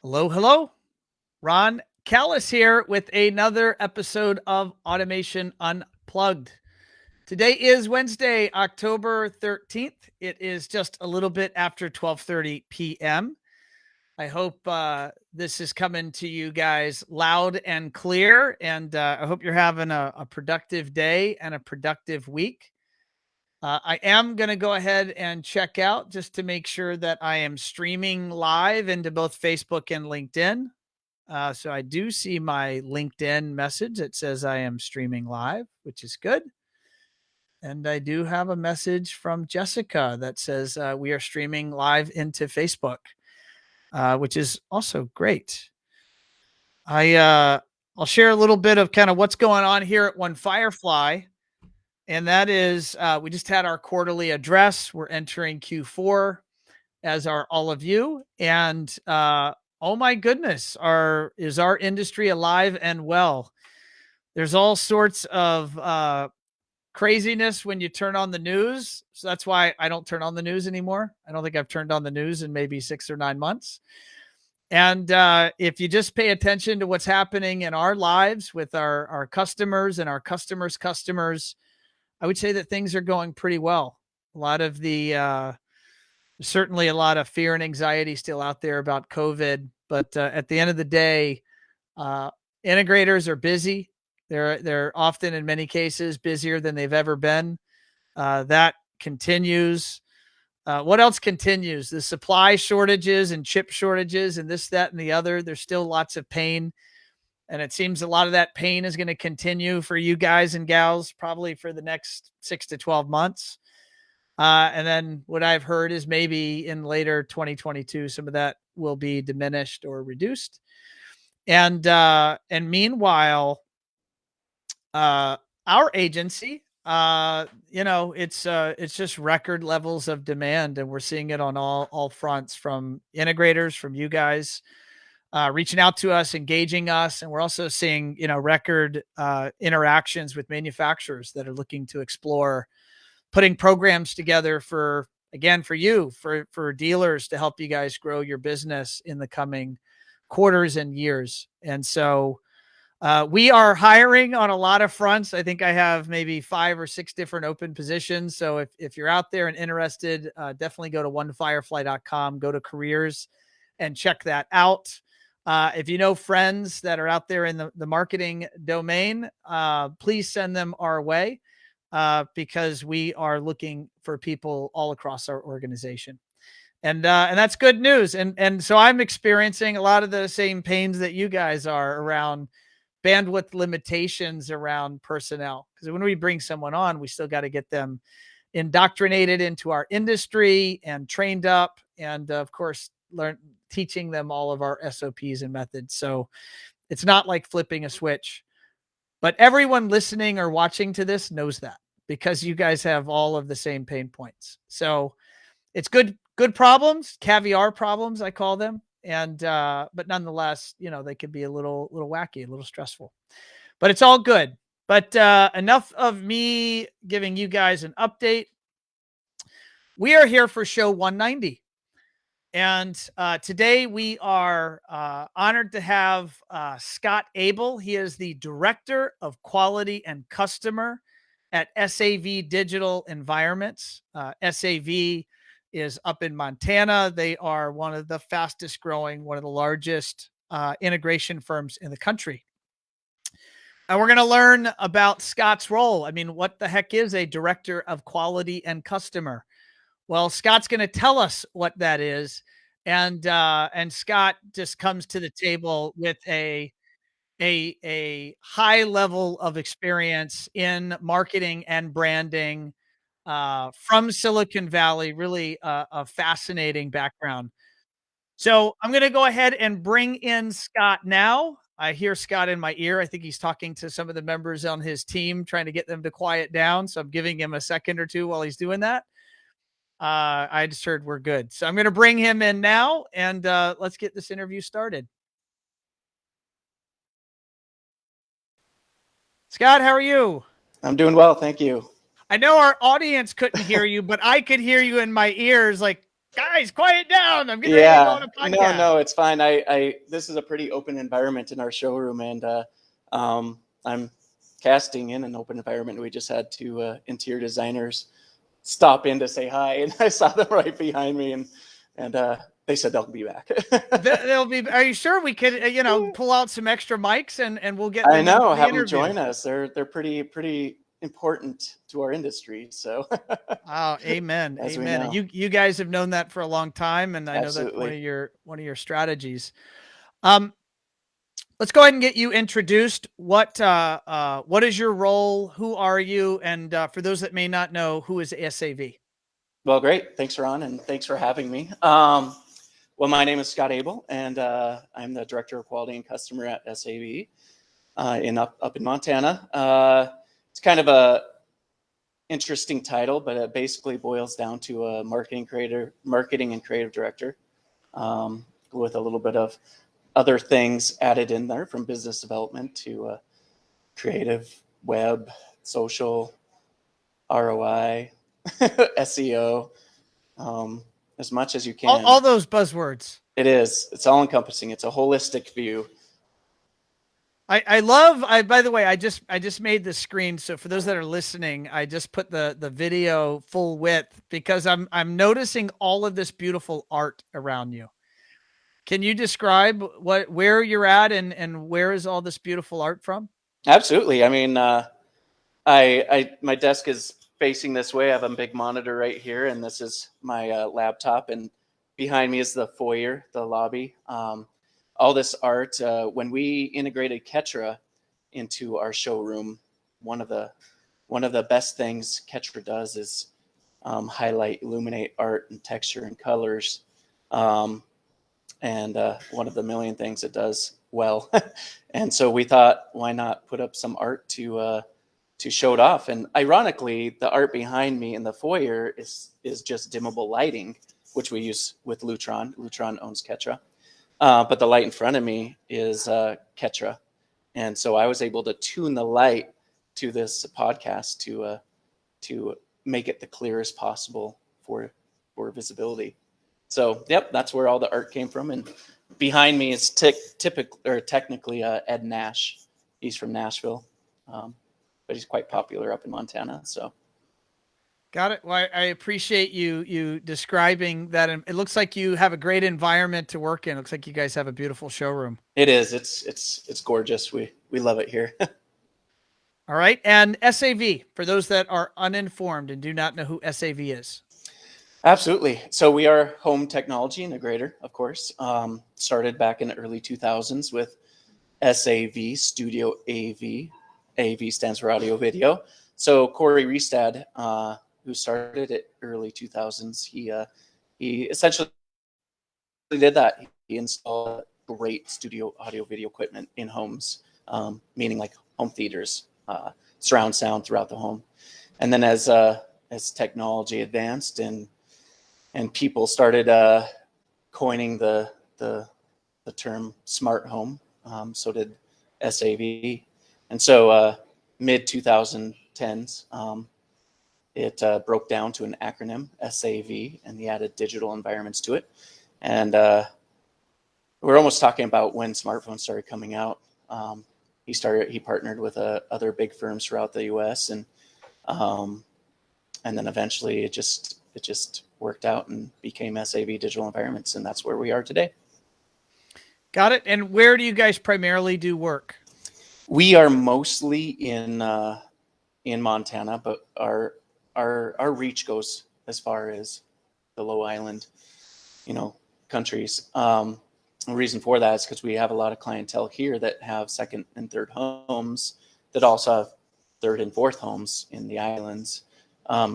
Hello, hello. Ron Callis here with another episode of Automation Unplugged. Today is Wednesday, October 13th. It is just a little bit after 12:30 p.m. I hope this is coming to you guys loud and clear, and I hope you're having a productive day and a productive week. I am going to go ahead and check out just to make sure that I am streaming live into both Facebook and LinkedIn. So I do see my LinkedIn message that says I am streaming live, which is good. And I do have a message from Jessica that says we are streaming live into Facebook, which is also great. I'll share a little bit of kind of what's going on here at One Firefly, and that is we just had our quarterly address. We're entering Q4, as are all of you, and oh my goodness, is our industry alive and well? There's all sorts of craziness when you turn on the news. So that's why I don't turn on the news anymore. I don't think I've turned on the news in maybe 6 or 9 months. And if you just pay attention to what's happening in our lives with our customers and our customers' customers, I would say that things are going pretty well. A lot of the certainly a lot of fear and anxiety still out there about COVID, but at the end of the day, integrators are busy. They're often, in many cases, busier than they've ever been. That continues. What else continues? The supply shortages and chip shortages and this, that, and the other. There's still lots of pain. And it seems a lot of that pain is going to continue for you guys and gals probably for the next 6 to 12 months. And then what I've heard is maybe in later 2022, some of that will be diminished or reduced. And meanwhile, our agency, it's just record levels of demand, and we're seeing it on all fronts, from integrators, from you guys reaching out to us, engaging us, and we're also seeing record interactions with manufacturers that are looking to explore putting programs together for dealers to help you guys grow your business in the coming quarters and years. And so we are hiring on a lot of fronts. I think I have maybe 5 or 6 different open positions. So if you're out there and interested, definitely go to onefirefly.com, go to careers and check that out. If you know friends that are out there in the marketing domain, please send them our way. Because we are looking for people all across our organization. And that's good news. And so I'm experiencing a lot of the same pains that you guys are around bandwidth limitations around personnel. Because when we bring someone on, we still got to get them indoctrinated into our industry and trained up. And of course, teaching them all of our SOPs and methods. So it's not like flipping a switch. But everyone listening or watching to this knows that, because you guys have all of the same pain points. So it's good problems, caviar problems, I call them. And but nonetheless, they could be a little wacky, a little stressful. But it's all good. But enough of me giving you guys an update. We are here for show 190. And today we are honored to have Scott Abel. He is the Director of Quality and Customer at SAV Digital Environments. SAV is up in Montana. They are one of the fastest growing, one of the largest integration firms in the country. And we're going to learn about Scott's role. I mean, what the heck is a Director of Quality and Customer? Well, Scott's going to tell us what that is, and Scott just comes to the table with a high level of experience in marketing and branding from Silicon Valley. Really a fascinating background. So I'm going to go ahead and bring in Scott now. I hear Scott in my ear. I think he's talking to some of the members on his team, trying to get them to quiet down. So I'm giving him a second or two while he's doing that. I just heard we're good. So I'm going to bring him in now, and let's get this interview started. Scott, how are you? I'm doing well, thank you. I know our audience couldn't hear you, but I could hear you in my ears, like Guys, quiet down. I'm getting ready to go on a podcast. No, it's fine. This is a pretty open environment in our showroom, and I'm casting in an open environment. We just had two interior designers stop in to say hi, and I saw them right behind me, and they said they'll be back. They'll be. Are you sure we could, pull out some extra mics and we'll get them I know, into the have them interview. join us. They're pretty important to our industry. So, oh, amen, As we amen. know. You guys have known that for a long time, and I know that's Absolutely. one of your strategies. Let's go ahead and get you introduced. What is your role? Who are you? And for those that may not know, who is SAV? Well, great. Thanks, Ron, and thanks for having me. Well, my name is Scott Abel, and I'm the Director of Quality and Customer at SAV up in Montana. It's kind of a interesting title, but it basically boils down to a marketing and creative director, with a little bit of other things added in there, from business development to creative, web, social, ROI, SEO, as much as you can. All those buzzwords. It is. It's all encompassing. It's a holistic view. By the way, I just made the screen. So for those that are listening, I just put the video full width because I'm noticing all of this beautiful art around you. Can you describe where you're at and where is all this beautiful art from? Absolutely. I mean, my desk is facing this way. I have a big monitor right here, and this is my laptop, and behind me is the foyer, the lobby. All this art. When we integrated Ketra into our showroom, one of the best things Ketra does is highlight, illuminate art and texture and colors. And one of the million things it does well. And so we thought, why not put up some art to show it off? And ironically, the art behind me in the foyer is just dimmable lighting, which we use with Lutron. Lutron owns Ketra. But the light in front of me is Ketra. And so I was able to tune the light to this podcast to make it the clearest possible for visibility. So, yep, that's where all the art came from. And behind me is technically Ed Nash. He's from Nashville, but he's quite popular up in Montana. So, got it. Well, I appreciate you describing that. It looks like you have a great environment to work in. It looks like you guys have a beautiful showroom. It is. It's gorgeous. We love it here. All right. And SAV, for those that are uninformed and do not know who SAV is. Absolutely. So we are home technology integrator, of course. Started back in the early 2000s with SAV, Studio AV. AV stands for audio video. So Corey Restad, who started it early 2000s, he essentially did that. He installed great studio audio video equipment in homes, meaning like home theaters, surround sound throughout the home. And then as technology advanced and people started coining the term smart home, so did SAV. And so mid 2010s, it broke down to an acronym, SAV, and he added digital environments to it. And we're almost talking about when smartphones started coming out. He partnered with other big firms throughout the U.S. and then eventually it just worked out and became SAV Digital Environments, and that's where we are today. Got it. And where do you guys primarily do work? We are mostly in Montana, but our reach goes as far as the Low Island, countries. The reason for that is because we have a lot of clientele here that have second and third homes, that also have third and fourth homes in the islands,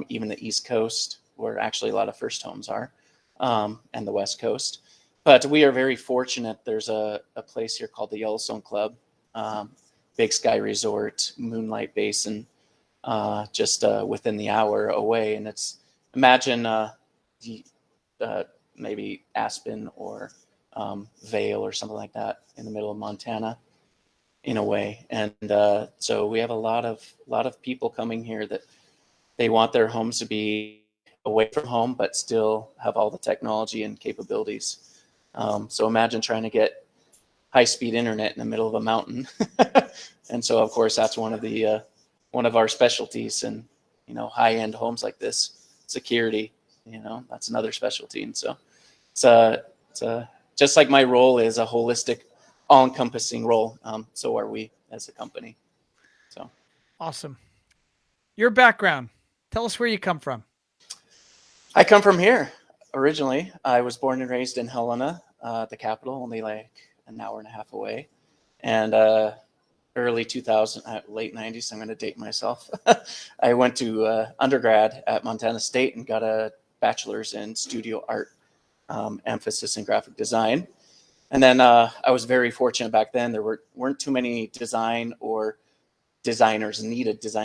even the East Coast, where actually a lot of first homes are, and the West Coast. But we are very fortunate. There's a place here called the Yellowstone Club, Big Sky Resort, Moonlight Basin, just within the hour away. And it's, imagine maybe Aspen or Vail or something like that in the middle of Montana, in a way. And so we have a lot of people coming here that they want their homes to be away from home, but still have all the technology and capabilities. So imagine trying to get high-speed internet in the middle of a mountain. And so, of course, that's one of our specialties. And, high-end homes like this, security, that's another specialty. And so it's just like my role is a holistic, all-encompassing role. So are we as a company. So Awesome. Your background. Tell us where you come from. I come from here originally. I was born and raised in Helena, the capital, only like an hour and a half away. And early 2000, late 90s, I'm going to date myself. I went to undergrad at Montana State and got a bachelor's in studio art, emphasis in graphic design. And then I was very fortunate back then. There weren't too many design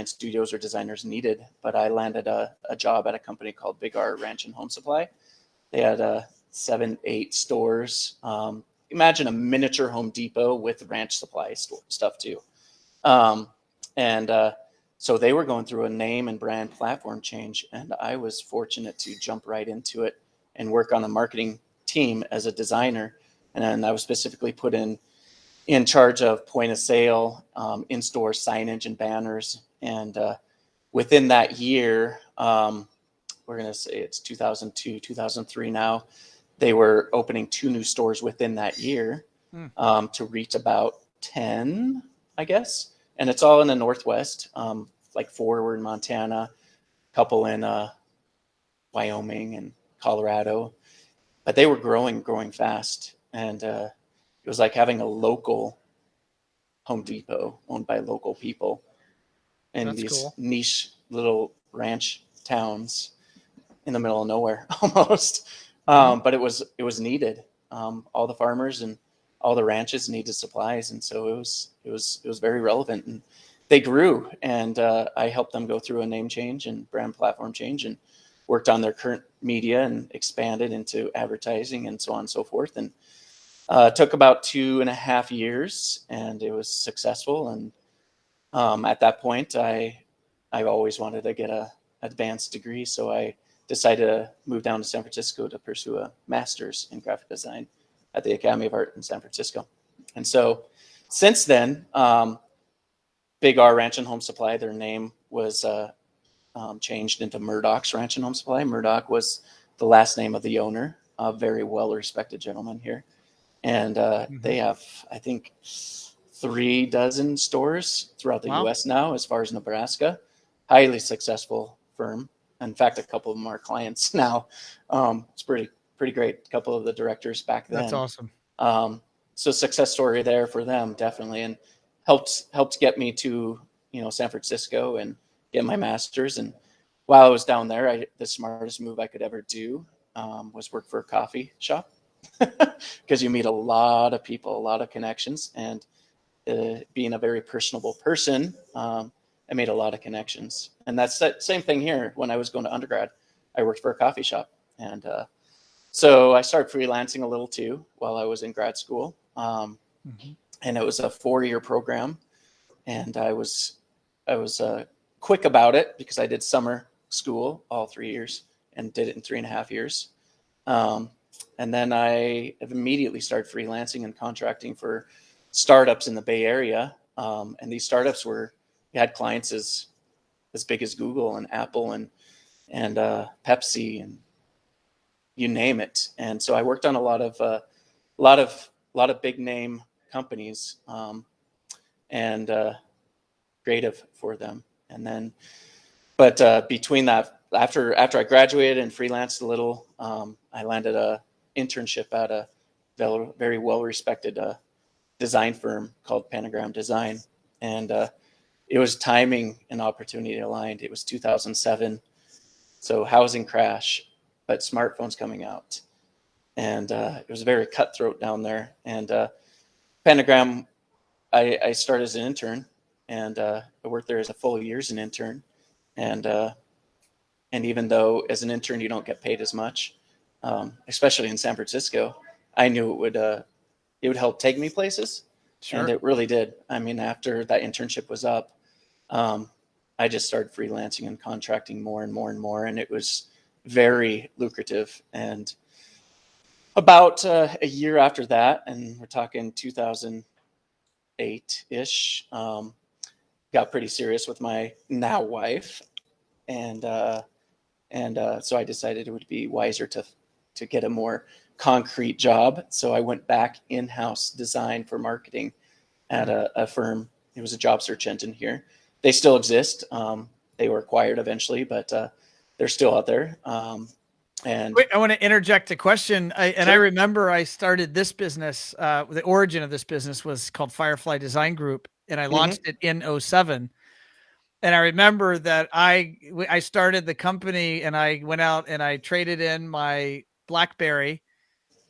studios or designers needed, but I landed a job at a company called Big R Ranch and Home Supply. They had 7, 8 stores. Imagine a miniature Home Depot with ranch supply stuff too. So they were going through a name and brand platform change, and I was fortunate to jump right into it and work on the marketing team as a designer. And then I was specifically put in charge of point of sale, in-store signage and banners. And within that year, we're going to say it's 2002, 2003 now, they were opening 2 new stores within that year to reach about 10, I guess. And it's all in the Northwest, like 4 were in Montana, a couple in Wyoming and Colorado. But they were growing fast. And it was like having a local Home Depot owned by local people in That's these cool. niche little ranch towns in the middle of nowhere almost. But it was needed. All the farmers and all the ranches needed supplies. And so it was very relevant, and they grew, and I helped them go through a name change and brand platform change, and worked on their current media and expanded into advertising and so on and so forth. And took about 2.5 years, and it was successful. And at that point, I've always wanted to get a advanced degree, so I decided to move down to San Francisco to pursue a master's in graphic design at the Academy of Art in San Francisco. And so since then, Big R Ranch and Home Supply, their name was changed into Murdoch's Ranch and Home Supply. Murdoch was the last name of the owner, a very well-respected gentleman here. And they have, I think, 36 stores throughout the U.S. now, as far as Nebraska. Highly successful firm. In fact, a couple of them are clients now. It's pretty great. A couple of the directors back then. That's awesome. So success story there for them, definitely, and helped get me to San Francisco and get my master's. And while I was down there, the smartest move I could ever do was work for a coffee shop, because you meet a lot of people, a lot of connections, and being a very personable person, I made a lot of connections. And that's that same thing here. When I was going to undergrad, I worked for a coffee shop. And so I started freelancing a little too while I was in grad school. And it was a 4-year program. And I was quick about it, because I did summer school all 3 years and did it in 3.5 years. And then I have immediately started freelancing and contracting for startups in the Bay Area. And these startups had clients as big as Google and Apple and Pepsi and you name it. And so I worked on a lot of big name companies, and creative for them. And then, but between that, after I graduated and freelanced a little, I landed a internship at a very well-respected design firm called Panagram Design. And it was timing and opportunity aligned. It was 2007. So housing crash, but smartphones coming out. And it was very cutthroat down there. And Panagram, I started as an intern, and I worked there as a full year as an intern. And even though as an intern you don't get paid as much, especially in San Francisco, I knew it would help take me places. Sure. And it really did. I mean, after that internship was up, I just started freelancing and contracting more and more and more. And it was very lucrative. And about a year after that, and we're talking 2008-ish, got pretty serious with my now wife, and so I decided it would be wiser to get a more concrete job. So I went back in-house design for marketing at a firm. It was a job search engine here. They still exist. They were acquired eventually, but they're still out there. And wait, I want to interject a question. I Sure. remember I started this business. The origin of this business was called Firefly Design Group, and I launched it in 07. And I remember that I started the company, and I went out and I traded in my BlackBerry,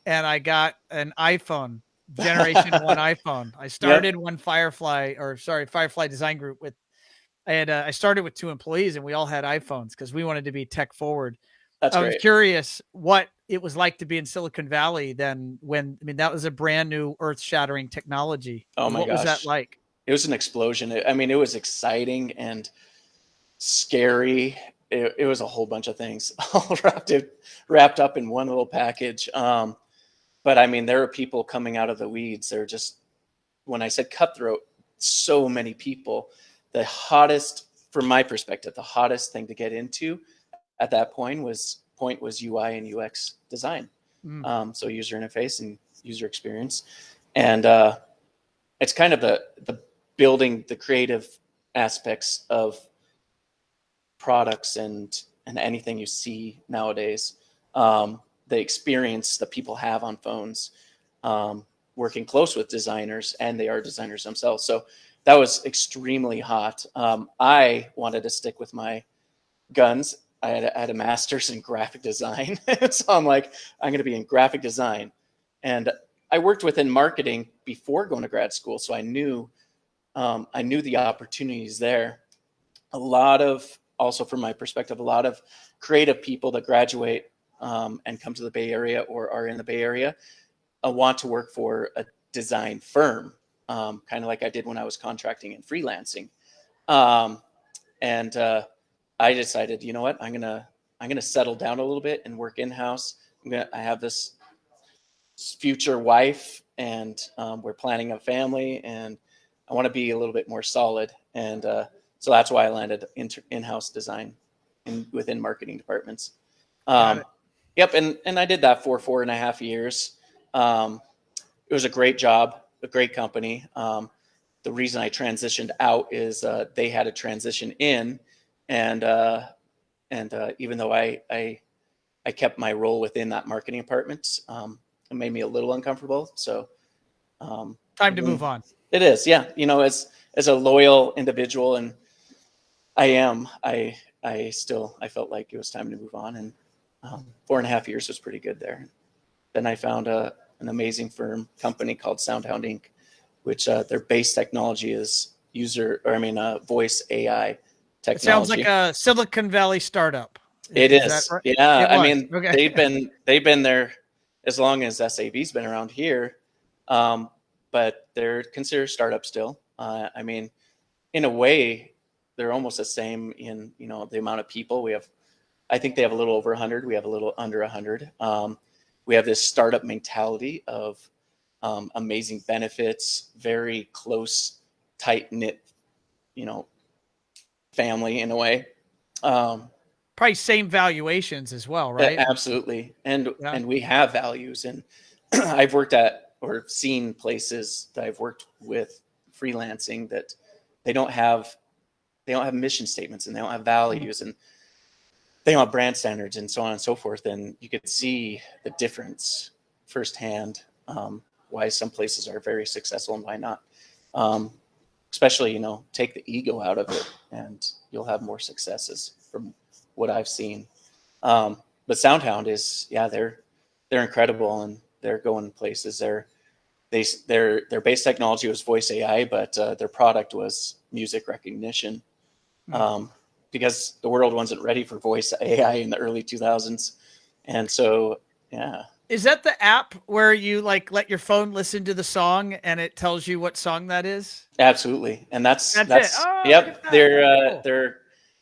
and I got an iPhone, Generation 1 iPhone. I started Firefly Design Group with, I started with 2 employees, and we all had iPhones because we wanted to be tech forward. That's I was great. curious what it was like to be in Silicon Valley then, when, I mean, that was a brand new earth shattering technology. Oh my What was that gosh. like? It was an explosion. I mean, it was exciting and scary. It was a whole bunch of things all wrapped up in one little package. But I mean, there are people coming out of the weeds. They're just, when I said cutthroat, so many people. The hottest, from my perspective, the hottest thing to get into at that point was UI and UX design. So user interface and user experience. And it's kind of the building the creative aspects of products and anything you see nowadays. The experience that people have on phones, working close with designers, and they are designers themselves. So that was extremely hot. I wanted to stick with my guns. I had a master's in graphic design. So I'm like, I'm going to be in graphic design. And I worked within marketing before going to grad school. So I knew the opportunities there. A lot of, also from my perspective, a lot of creative people that graduate and come to the Bay Area or are in the Bay Area want to work for a design firm, kind of like I did when I was contracting and freelancing. And I decided, you know what, I'm gonna settle down a little bit and work in house. I have this future wife, and we're planning a family, and I want to be a little bit more solid. And so that's why I landed in-house design within marketing departments. Yep, and I did that for 4.5 years. It was a great job, a great company. The reason I transitioned out is they had a transition in, and even though I kept my role within that marketing department, it made me a little uncomfortable. So Time to move on. it is, yeah. You know, as a loyal individual, and I felt like it was time to move on, and 4.5 years was pretty good there. Then I found an amazing company called SoundHound Inc., which their base technology is voice AI technology. It sounds like a Silicon Valley startup. It is. That right? Yeah. I mean, okay. they've been there as long as SAV's been around here, but they're considered startup still. I mean, in a way, they're almost the same in the amount of people we have. I think they have a little over 100. We have a little under 100. We have this startup mentality of amazing benefits, very close, tight knit, family in a way. Probably same valuations as well, right? Absolutely, and we have values, and I've worked at or seen places that I've worked with freelancing that they don't have mission statements, and they don't have values, and they don't have brand standards, and so on and so forth. And you could see the difference firsthand, why some places are very successful and why not. Especially, take the ego out of it, and you'll have more successes from what I've seen. But SoundHound is, they're incredible, and they're going places. Their base technology was voice AI, but their product was music recognition, because the world wasn't ready for voice AI in the early 2000s. And so, yeah. Is that the app where you let your phone listen to the song and it tells you what song that is? Absolutely. And that's it. Oh, yep. Cool.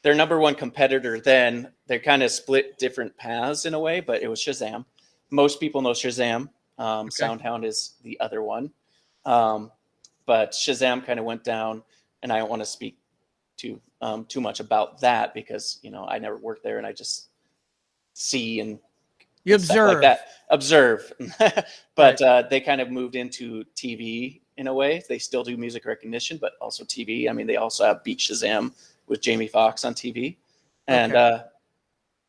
They're their number one competitor then. They kind of split different paths in a way, but it was Shazam. Most people know Shazam. SoundHound is the other one. But Shazam kind of went down, and I don't want to speak too much about that because, you know, I never worked there and I just see and You and stuff like observe. that. Observe. But Right. they kind of moved into TV in a way. They still do music recognition, but also TV. I mean, they also have Beat Shazam with Jamie Foxx on TV. And Okay.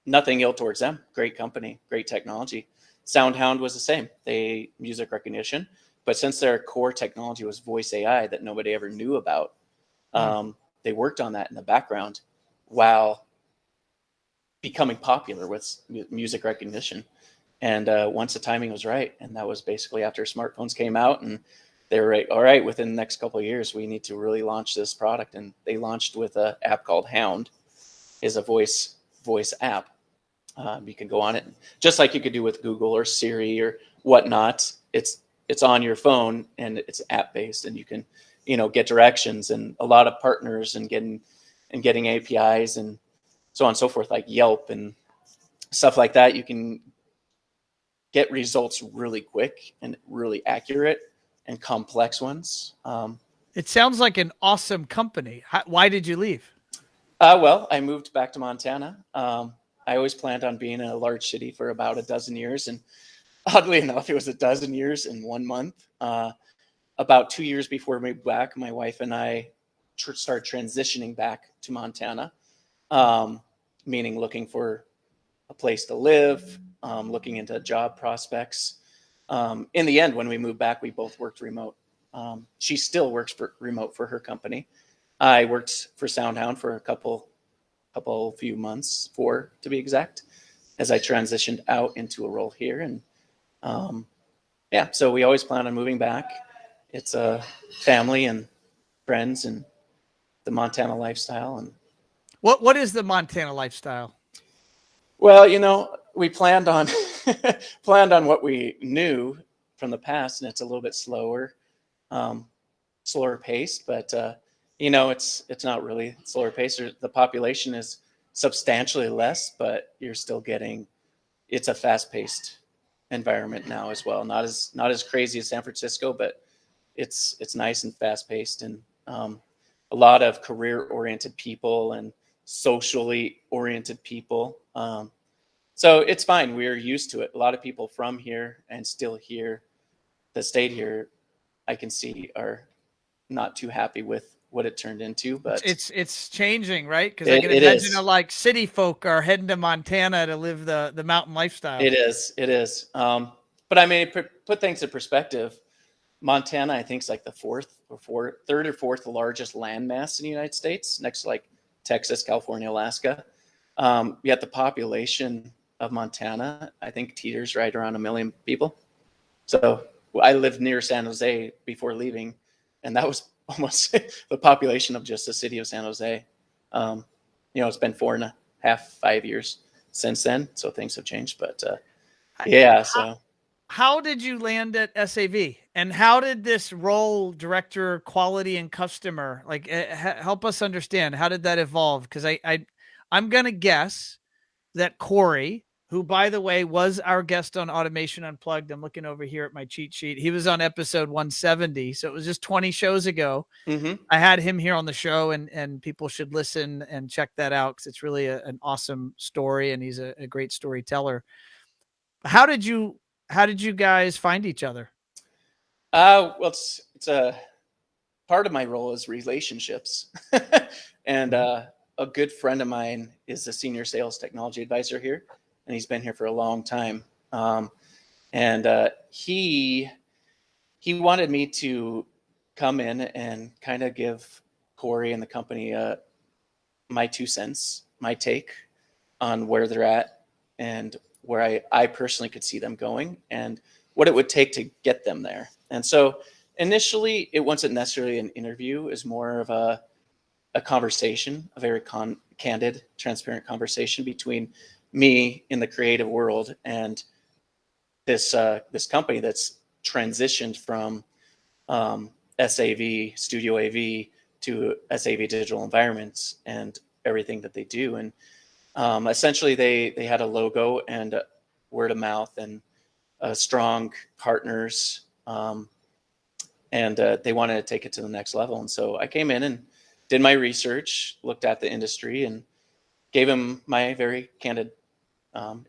nothing ill towards them. Great company, great technology. SoundHound was the same. They music recognition, but since their core technology was voice AI that nobody ever knew about, Hmm. they worked on that in the background while becoming popular with music recognition. And once the timing was right, and that was basically after smartphones came out, and they were like, all right, within the next couple of years, we need to really launch this product. And they launched with an app called Hound, is a voice app. You can go on it just like you could do with Google or Siri or whatnot. It's on your phone and it's app based, and you can, you know, get directions and a lot of partners and getting APIs and so on and so forth, like Yelp and stuff like that. You can get results really quick and really accurate and complex ones. It sounds like an awesome company. Why did you leave? Well, I moved back to Montana. I always planned on being in a large city for about a dozen years, and oddly enough, it was a dozen years in 1 month. About 2 years before we moved back, my wife and I started transitioning back to Montana, meaning looking for a place to live, looking into job prospects. In the end, when we moved back, we both worked remote. She still works remote for her company. I worked for SoundHound for a few months, 4 to be exact, as I transitioned out into a role here. And yeah, so we always plan on moving back. It's a family and friends and the Montana lifestyle. And What is the Montana lifestyle? well, you know, we planned on planned on what we knew from the past, and it's a little bit um, slower paced. But you know, it's not really slower paced. The population is substantially less, but you're still getting. It's a fast paced environment now as well. Not as crazy as San Francisco, but it's nice and fast paced, and a lot of career oriented people and socially oriented people. So it's fine. We're used to it. A lot of people from here and still here that stayed here, I can see, are not too happy with what it turned into. It's But it's it's changing, right? Because I it, can it imagine is. like city folk are heading to Montana to live the mountain lifestyle. It is. It is. But I mean, put things in perspective. Montana, I think, is like the third or fourth largest landmass in the United States, next to like Texas, California, Alaska. Yet the population of Montana, I think, teeters right around 1 million people. So I lived near San Jose before leaving, and that was almost the population of just the city of San Jose. You know, it's been 4.5, 5 years since then, so things have changed. But I- yeah, How, so how did you land at SAV, and how did this role, director, quality and customer, like help us understand how did that evolve? Because I'm gonna guess that Corey, who by the way was our guest on Automation Unplugged, I'm looking over here at my cheat sheet. He was on episode 170, so it was just 20 shows ago. mm-hmm. I had him here on the show, and people should listen and check that out because it's really an awesome story, and he's a great storyteller. How did you how did you guys find each other? Well, it's a part of my role is relationships, and Mhm. a good friend of mine is a senior sales technology advisor here, and he's been here for a long time. And he wanted me to come in and kind of give Corey and the company my 2 cents, my take on where they're at and where I personally could see them going and what it would take to get them there. And so initially, it wasn't necessarily an interview, is more of a conversation, a very candid, transparent conversation between me in the creative world and this company that's transitioned from SAV Studio AV to SAV Digital Environments, and everything that they do. And essentially, they had a logo and word of mouth and strong partners, and they wanted to take it to the next level. And so I came in and did my research, looked at the industry, and gave him my very candid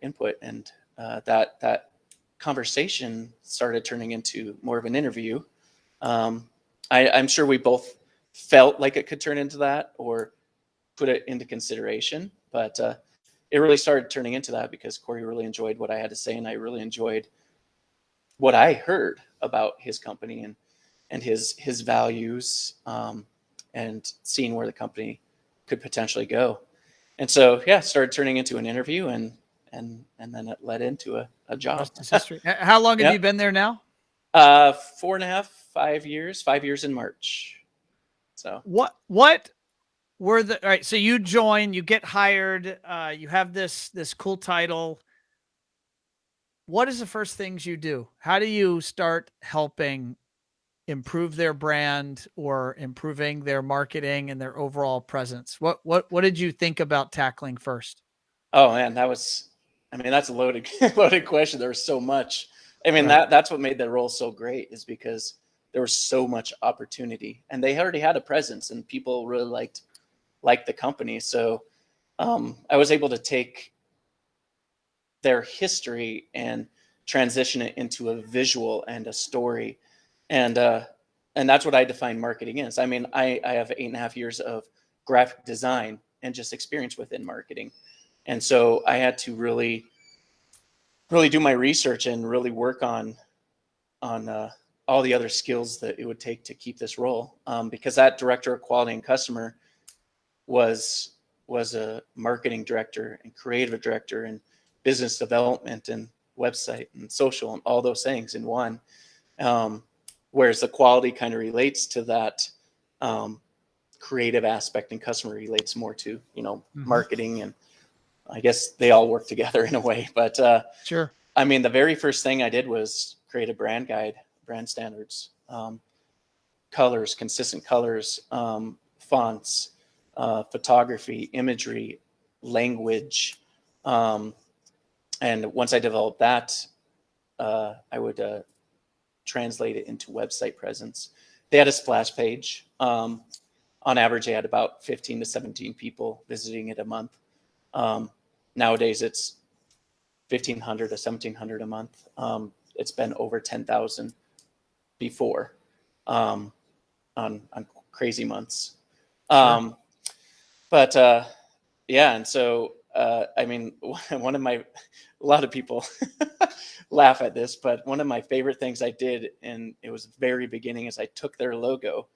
input. And that conversation started turning into more of an interview. I'm sure we both felt like it could turn into that or put it into consideration, but it really started turning into that because Corey really enjoyed what I had to say, and I really enjoyed what I heard about his company and his values, and seeing where the company could potentially go. And so, yeah, started turning into an interview, and then it led into a job. Rest is history. How long have Yep. you been there now? 4.5, 5 years. 5 years in March. So what were the, all right, so you join, you get hired, you have this cool title. What is the first things you do? How do you start helping improve their brand or improving their marketing and their overall presence? What did you think about tackling first? Oh man, that's a loaded loaded question. There was so much. I mean, Right. that's what made that role so great, is because there was so much opportunity, and they already had a presence, and people really liked the company. So I was able to take their history and transition it into a visual and a story, and that's what I define marketing is. I mean, I have 8.5 years of graphic design and just experience within marketing. And so I had to really do my research and really work on all the other skills that it would take to keep this role, because that director of quality and customer was a marketing director and creative director and business development and website and social and all those things in one. Whereas the quality kind of relates to that creative aspect, and customer relates more to marketing, and I guess they all work together in a way. But Sure. I mean, the very first thing I did was create a brand guide, brand standards, colors, consistent colors, fonts, photography, imagery, language. And once I developed that, I would translate it into website presence. They had a splash page. On average, they had about 15 to 17 people visiting it a month. Nowadays, it's 1,500 to 1,700 a month. It's been over 10,000 before, on crazy months. Sure. But yeah, and so I mean, one of my, a lot of people laugh at this, but one of my favorite things I did, and it was very beginning, is I took their logo.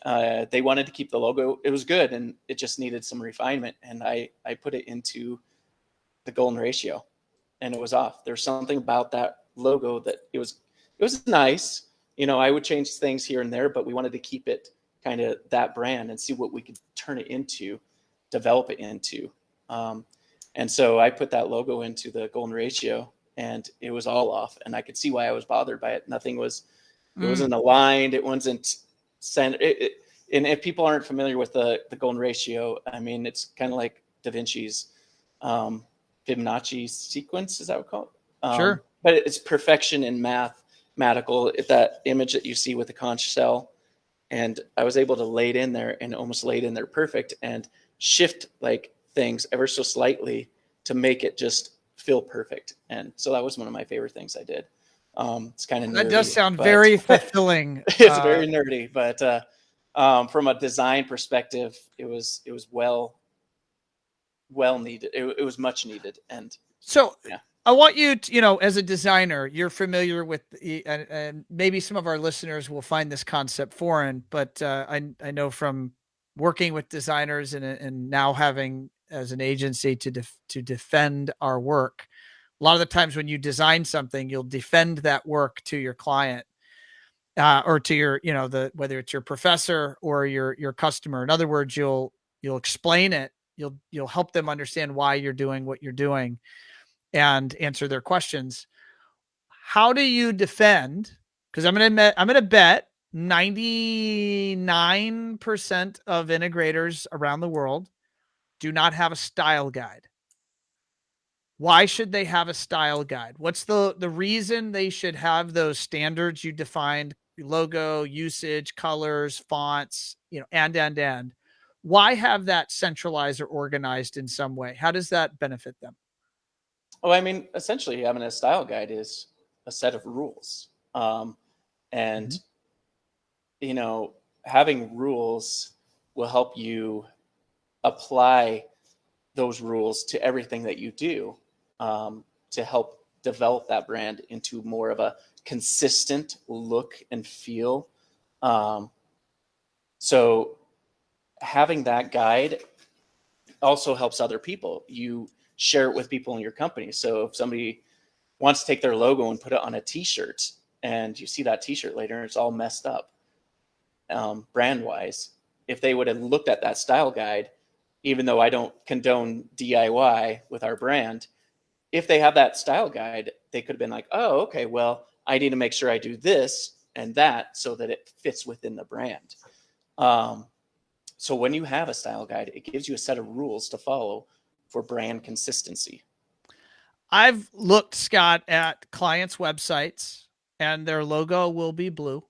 They wanted to keep the logo. It was good, and it just needed some refinement. And I put it into the golden ratio, and it was off. There's something about that logo that it was nice. I would change things here and there, but we wanted to keep it kind of that brand and see what we could turn it into, develop it into. And so I put that logo into the golden ratio, and it was all off. And I could see why I was bothered by it. Nothing was, it wasn't aligned. It wasn't centered. And if people aren't familiar with the golden ratio, I mean, it's kind of like Da Vinci's Fibonacci sequence. Is that what we call it? Sure. But it's perfection in mathematical. That image that you see with the conch shell, and I was able to lay it in there, and almost laid in there perfect, and shift like things ever so slightly to make it just feel perfect. And so that was one of my favorite things I did. It's kind of nerdy. That does sound very fulfilling. It's very nerdy, but from a design perspective, it was well needed. It was much needed. And so yeah. I want you to, as a designer, you're familiar with and maybe some of our listeners will find this concept foreign, but I know from working with designers and now having as an agency to defend our work. A lot of the times when you design something, you'll defend that work to your client, or to your, whether it's your professor or your customer. In other words, you'll explain it. You'll help them understand why you're doing what you're doing and answer their questions. How do you defend? Because I'm going to bet 99% of integrators around the world do not have a style guide. Why should they have a style guide? What's the reason they should have those standards you defined, logo, usage, colors, fonts, and. Why have that centralized or organized in some way? How does that benefit them? Oh, I mean, essentially, having a style guide is a set of rules. And, Mhm. having rules will help you apply those rules to everything that you do, to help develop that brand into more of a consistent look and feel. Um, so having that guide also helps other people. You share it with people in your company. So if somebody wants to take their logo and put it on a t-shirt, and you see that t-shirt later and it's all messed up, brand wise, if they would have looked at that style guide, even though I don't condone DIY with our brand, if they have that style guide, they could have been like, oh, okay, well, I need to make sure I do this and that so that it fits within the brand. So when you have a style guide, it gives you a set of rules to follow for brand consistency. I've looked, Scott, at clients' websites and their logo will be blue.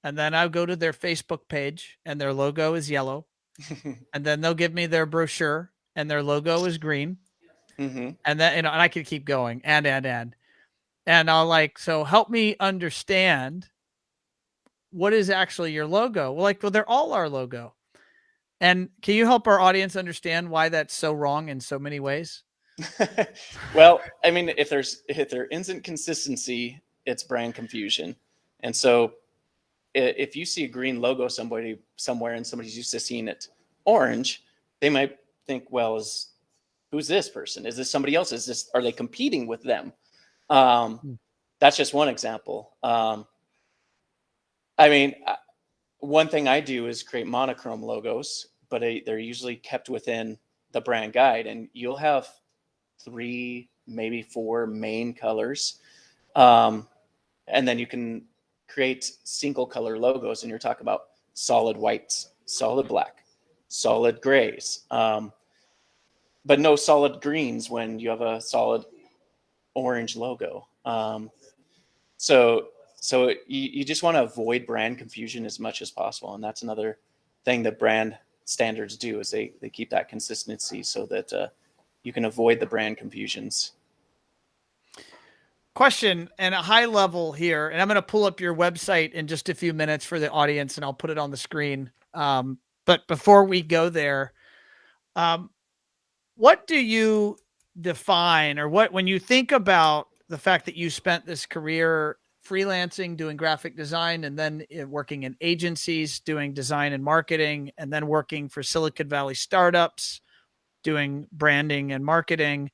And then I'll go to their Facebook page and their logo is yellow. And then they'll give me their brochure and their logo is green. Mm-hmm. And then, and I could keep going and I'll so help me understand what is actually your logo. Well, they're all our logo. And can you help our audience understand why that's so wrong in so many ways? Well, I mean, if there isn't consistency, it's brand confusion. And so if you see a green logo somewhere and somebody's used to seeing it orange, they might think, well, who's this person? Is this somebody else? Are they competing with them? That's just one example. I mean, one thing I do is create monochrome logos, but they're usually kept within the brand guide, and you'll have 3, maybe 4 main colors. And then you can create single color logos, and you're talking about solid whites, solid black, solid grays, but no solid greens when you have a solid orange logo. So you just want to avoid brand confusion as much as possible. And that's another thing that brand standards do, is they keep that consistency so that you can avoid the brand confusions. Question and a high level here, and I'm going to pull up your website in just a few minutes for the audience and I'll put it on the screen. But before we go there, what do you define, or when you think about the fact that you spent this career freelancing, doing graphic design, and then working in agencies, doing design and marketing, and then working for Silicon Valley startups, doing branding and marketing,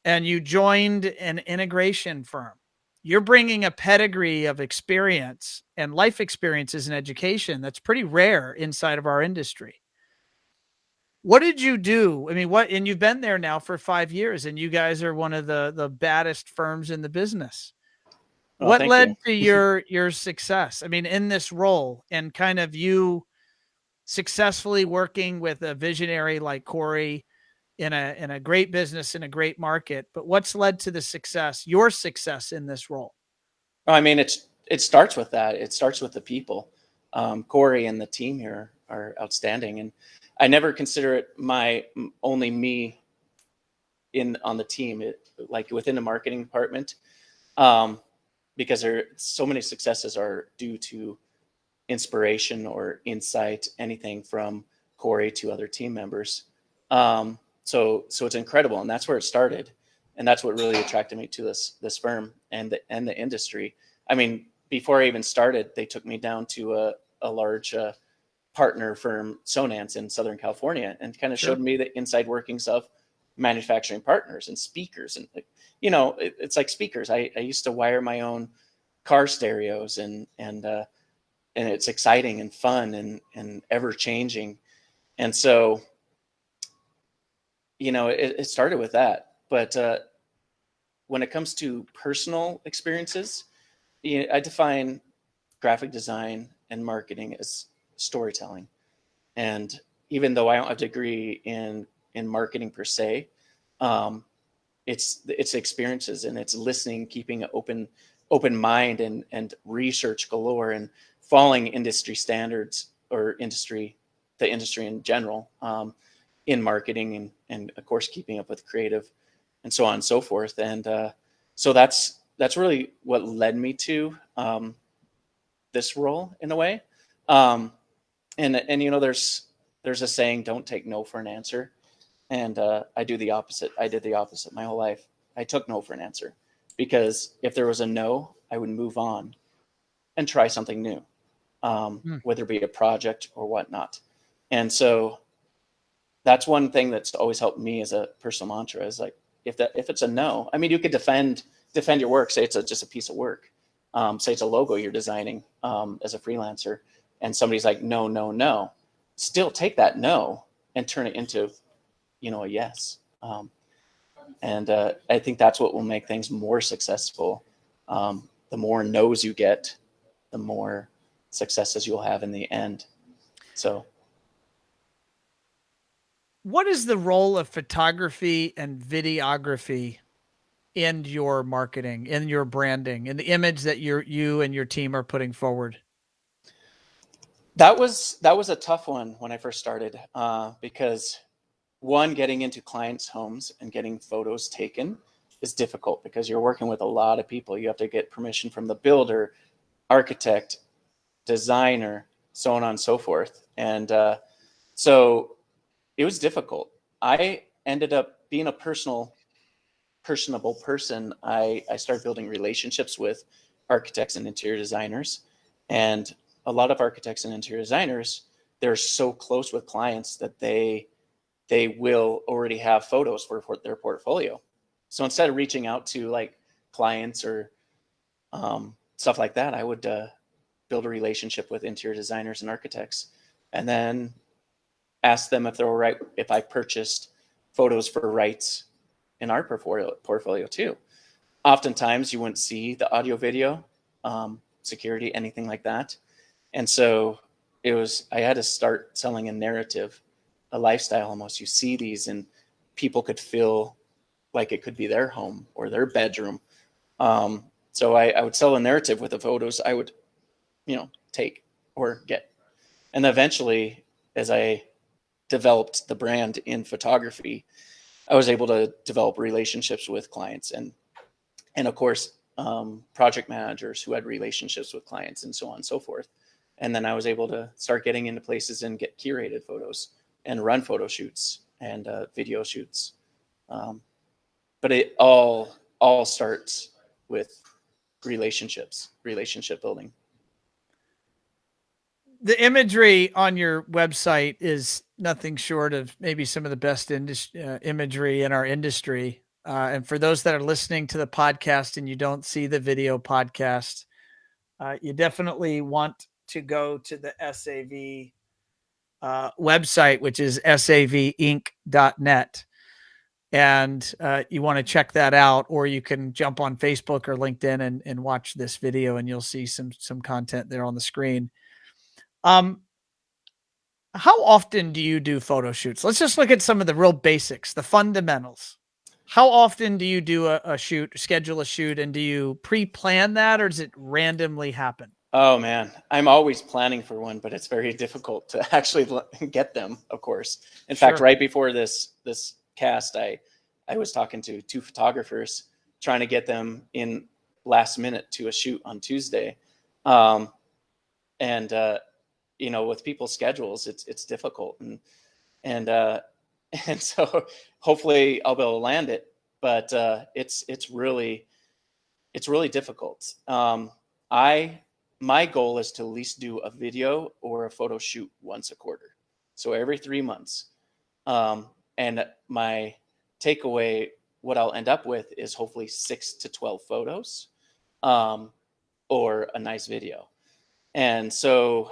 and you joined an integration firm. You're bringing a pedigree of experience and life experiences in education that's pretty rare inside of our industry. What did you do? I mean, and you've been there now for 5 years and you guys are one of the baddest firms in the business. Oh, What thank led you. to your success? I mean, in this role and kind of you successfully working with a visionary like Corey in a great business, in a great market, but what's led to your success in this role? I mean, it starts with that. It starts with the people. Corey and the team here are outstanding, and I never consider it only me on the team, like within the marketing department, because so many successes are due to inspiration or insight, anything from Corey to other team members. So it's incredible, and that's where it started, and that's what really attracted me to this firm and the industry. I mean, before I even started, they took me down to a large partner firm, Sonance, in Southern California, and kind of Sure. showed me the inside workings of manufacturing partners and speakers. And it's like speakers. I used to wire my own car stereos, and it's exciting and fun and ever changing. And so, it started with that. But when it comes to personal experiences, I define graphic design and marketing as storytelling. And even though I don't have a degree in in marketing per se. It's experiences, and it's listening, keeping an open mind, and research galore, and following industry standards, or the industry in general, in marketing, and of course keeping up with creative, and so on and so forth. And so that's really what led me to this role in a way. And there's a saying, don't take no for an answer. And I do the opposite. I did the opposite my whole life. I took no for an answer, because if there was a no, I would move on and try something new, whether it be a project or whatnot. And so that's one thing that's always helped me as a personal mantra, is like, if it's a no, I mean, you could defend your work. Say it's just a piece of work. Say it's a logo you're designing as a freelancer, and somebody's like, no, no, no. Still take that no and turn it into, a yes. And I think that's what will make things more successful. The more no's you get, the more successes you'll have in the end. So, what is the role of photography and videography in your marketing, in your branding, in the image that you and your team are putting forward? That was a tough one when I first started, because one, getting into clients' homes and getting photos taken is difficult, because you're working with a lot of people. You have to get permission from the builder, architect, designer, so on and so forth. And so it was difficult. I ended up being a personable person. I started building relationships with architects and interior designers. And a lot of architects and interior designers, they're so close with clients that they will already have photos for their portfolio. So instead of reaching out to like clients or stuff like that, I would build a relationship with interior designers and architects, and then ask them if they're all right if I purchased photos for rights in our portfolio too. Oftentimes you wouldn't see the audio, video, security, anything like that. And so I had to start selling a narrative, a lifestyle almost. You see these, and people could feel like it could be their home or their bedroom. So I would sell a narrative with the photos I would, take or get. And eventually, as I developed the brand in photography, I was able to develop relationships with clients, and of course, project managers who had relationships with clients, and so on and so forth. And then I was able to start getting into places and get curated photos and run photo shoots and video shoots. But it all starts with relationship building. The imagery on your website is nothing short of maybe some of the best imagery in our industry. And for those that are listening to the podcast and you don't see the video podcast, you definitely want to go to the SAV website, which is savinc.net. And you want to check that out, or you can jump on Facebook or LinkedIn and watch this video, and you'll see some content there on the screen. How often do you do photo shoots? Let's just look at some of the real basics, the fundamentals. How often do you do a shoot, schedule a shoot, and do you pre-plan that, or does it randomly happen? Oh man, I'm always planning for one, but it's very difficult to actually get them, of course. In fact, right before this cast, I was talking to two photographers, trying to get them in last minute to a shoot on Tuesday. With people's schedules, it's difficult, and so hopefully I'll be able to land it, but it's really difficult. My goal is to at least do a video or a photo shoot once a quarter, so every 3 months. And my takeaway, what I'll end up with, is hopefully 6 to 12 photos, or a nice video. And so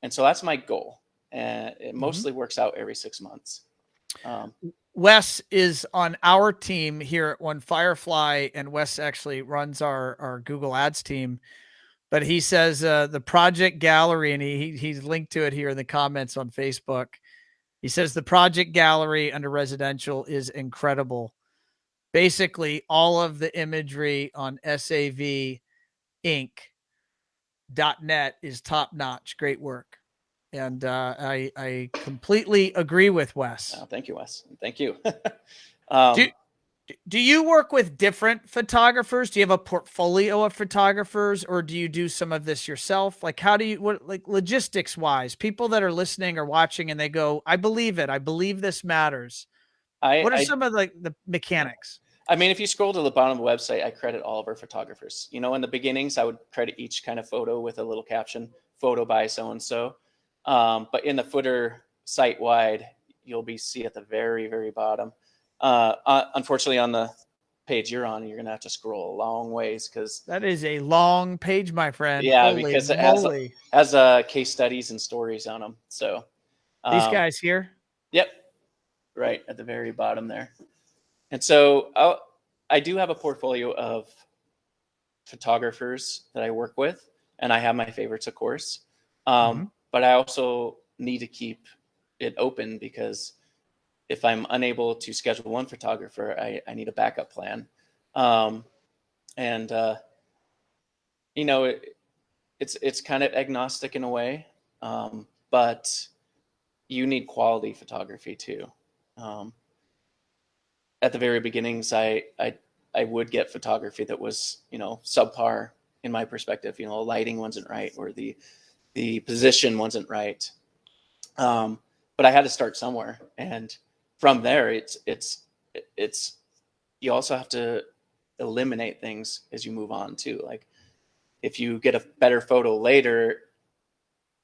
that's my goal. And it mostly works out every 6 months. Wes is on our team here at One Firefly, and Wes actually runs our Google Ads team. But he says the project gallery, and he's linked to it here in the comments on Facebook. He says the project gallery under residential is incredible. Basically, all of the imagery on SAVinc.net is top notch. Great work. And I completely agree with Wes. Oh, thank you, Wes. Thank you. Do you work with different photographers? Do you have a portfolio of photographers, or do you do some of this yourself? Like, how do you, what, like logistics wise, people that are listening or watching and they go, I believe it. I believe this matters. What are some of the mechanics? I mean, if you scroll to the bottom of the website, I credit all of our photographers. You know, in the beginnings, I would credit each kind of photo with a little caption, photo by so-and-so. But in the footer site wide, you'll see at the very, very bottom. Unfortunately, on the page you're on, you're going to have to scroll a long ways because that is a long page, my friend. Yeah, Holy because it moly. has case studies and stories on them. So these guys here. Yep, right at the very bottom there. And so I do have a portfolio of photographers that I work with, and I have my favorites, of course. But I also need to keep it open because if I'm unable to schedule one photographer, I need a backup plan. You know, it's kind of agnostic in a way, but you need quality photography too. At the very beginnings, I would get photography that was, you know, subpar in my perspective. You know, lighting wasn't right or the position wasn't right. But I had to start somewhere, and from there, it's you also have to eliminate things as you move on too. Like if you get a better photo later,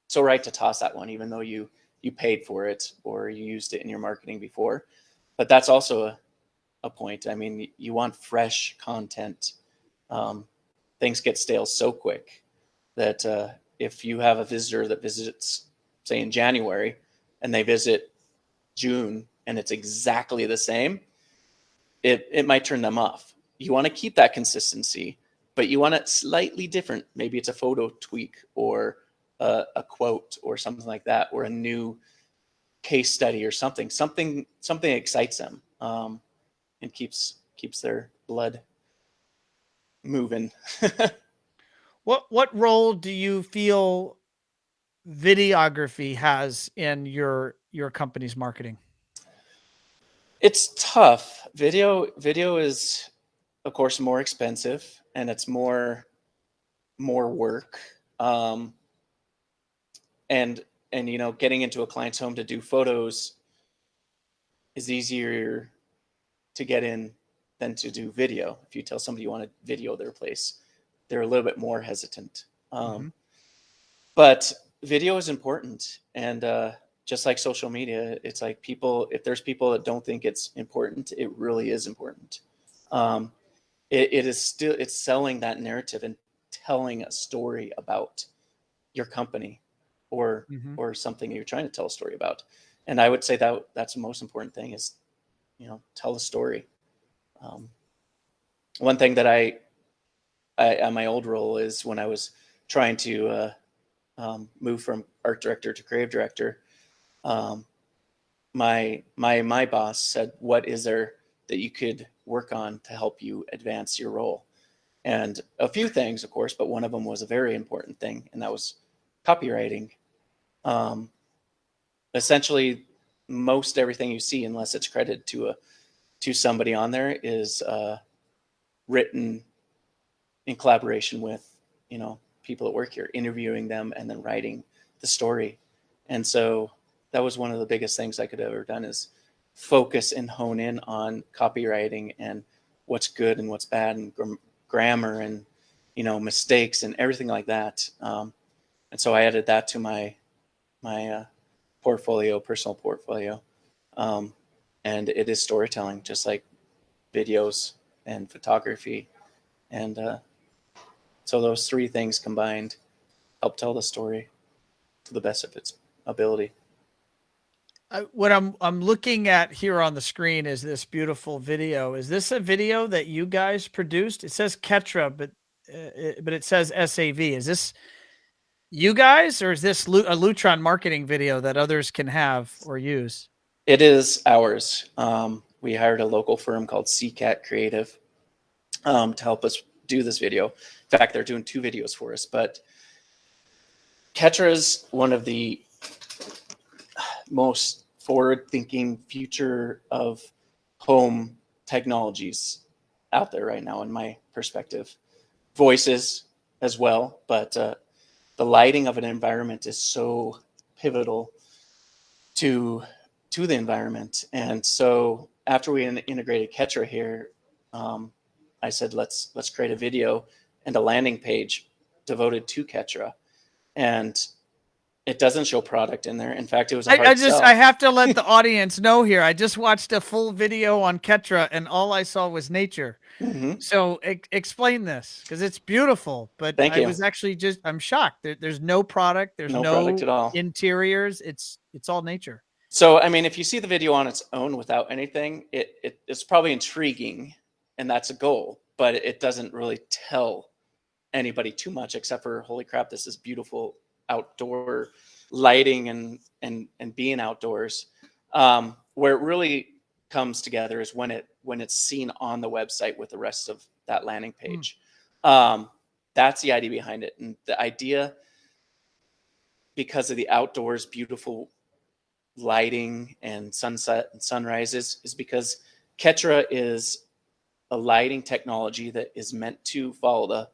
it's all right to toss that one, even though you paid for it or you used it in your marketing before. But that's also a point. I mean, you want fresh content. Things get stale so quick that if you have a visitor that visits, say, in January, and they visit June, and it's exactly the same, it might turn them off. You want to keep that consistency, but you want it slightly different. Maybe it's a photo tweak or a quote or something like that, or a new case study or something excites them and keeps their blood moving. What role do you feel videography has in your company's marketing? It's tough. Video is, of course, more expensive, and it's more work. And you know, getting into a client's home to do photos is easier to get in than to do video. If you tell somebody you want to video their place, they're a little bit more hesitant. But video is important, and just like social media, it's like if there's people that don't think it's important, it really is important. It's selling that narrative and telling a story about your company or something you're trying to tell a story about. And I would say that's the most important thing is, you know, tell a story. One thing that I my old role is when I was trying to move from art director to creative director, my boss said, what is there that you could work on to help you advance your role? And a few things, of course, but one of them was a very important thing, and that was copywriting. Essentially, most everything you see, unless it's credited to somebody on there, is written in collaboration with, you know, people that work here, interviewing them and then writing the story. And so that was one of the biggest things I could have ever done, is focus and hone in on copywriting and what's good and what's bad, and grammar and, you know, mistakes and everything like that. And so I added that to my personal portfolio. And it is storytelling, just like videos and photography. And so those three things combined help tell the story to the best of its ability. What I'm looking at here on the screen is this beautiful video. Is this a video that you guys produced? It says Ketra, but it says SAV. Is You guys, or is this a Lutron marketing video that others can have or use? It is ours. We hired a local firm called CCAT Creative to help us do this video. In fact, they're doing 2 videos for us. But Ketra is one of the most forward-thinking future of home technologies out there right now, in my perspective. Voices as well, but the lighting of an environment is so pivotal to the environment. And so after we integrated Ketra here, I said, let's create a video and a landing page devoted to Ketra. And it doesn't show product in there. In fact, it was a hard sell. I have to let the audience know here. I just watched a full video on Ketra and all I saw was nature. Mm-hmm. So explain this, because it's beautiful, but Thank you. was actually I'm shocked. There's no product. There's no product at all. Interiors. It's all nature. So, I mean, if you see the video on its own without anything, it's probably intriguing, and that's a goal, but it doesn't really tell anybody too much, except for, holy crap, this is beautiful outdoor lighting and being outdoors. Where it really comes together is when it's seen on the website with the rest of that landing page. That's the idea behind it. And the idea, because of the outdoors beautiful lighting and sunset and sunrises, is because Ketra is a lighting technology that is meant to follow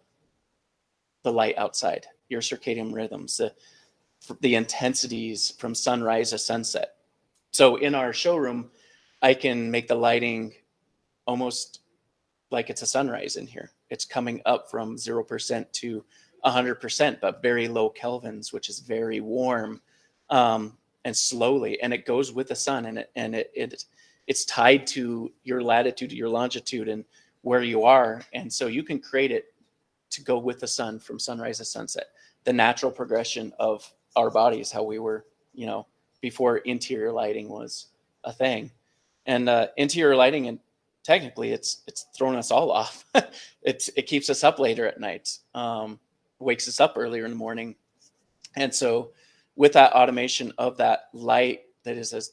the light outside, your circadian rhythms, the intensities from sunrise to sunset. So in our showroom, I can make the lighting almost like it's a sunrise in here. It's coming up from 0% to 100%, but very low kelvins, which is very warm, and slowly, and it goes with the sun, and it's tied to your latitude, to your longitude, and where you are, and so you can create it to go with the sun from sunrise to sunset. The natural progression of our bodies, how we were, before interior lighting was a thing, and interior lighting, and technically it's thrown us all off. It keeps us up later at night, wakes us up earlier in the morning, and so with that automation of that light that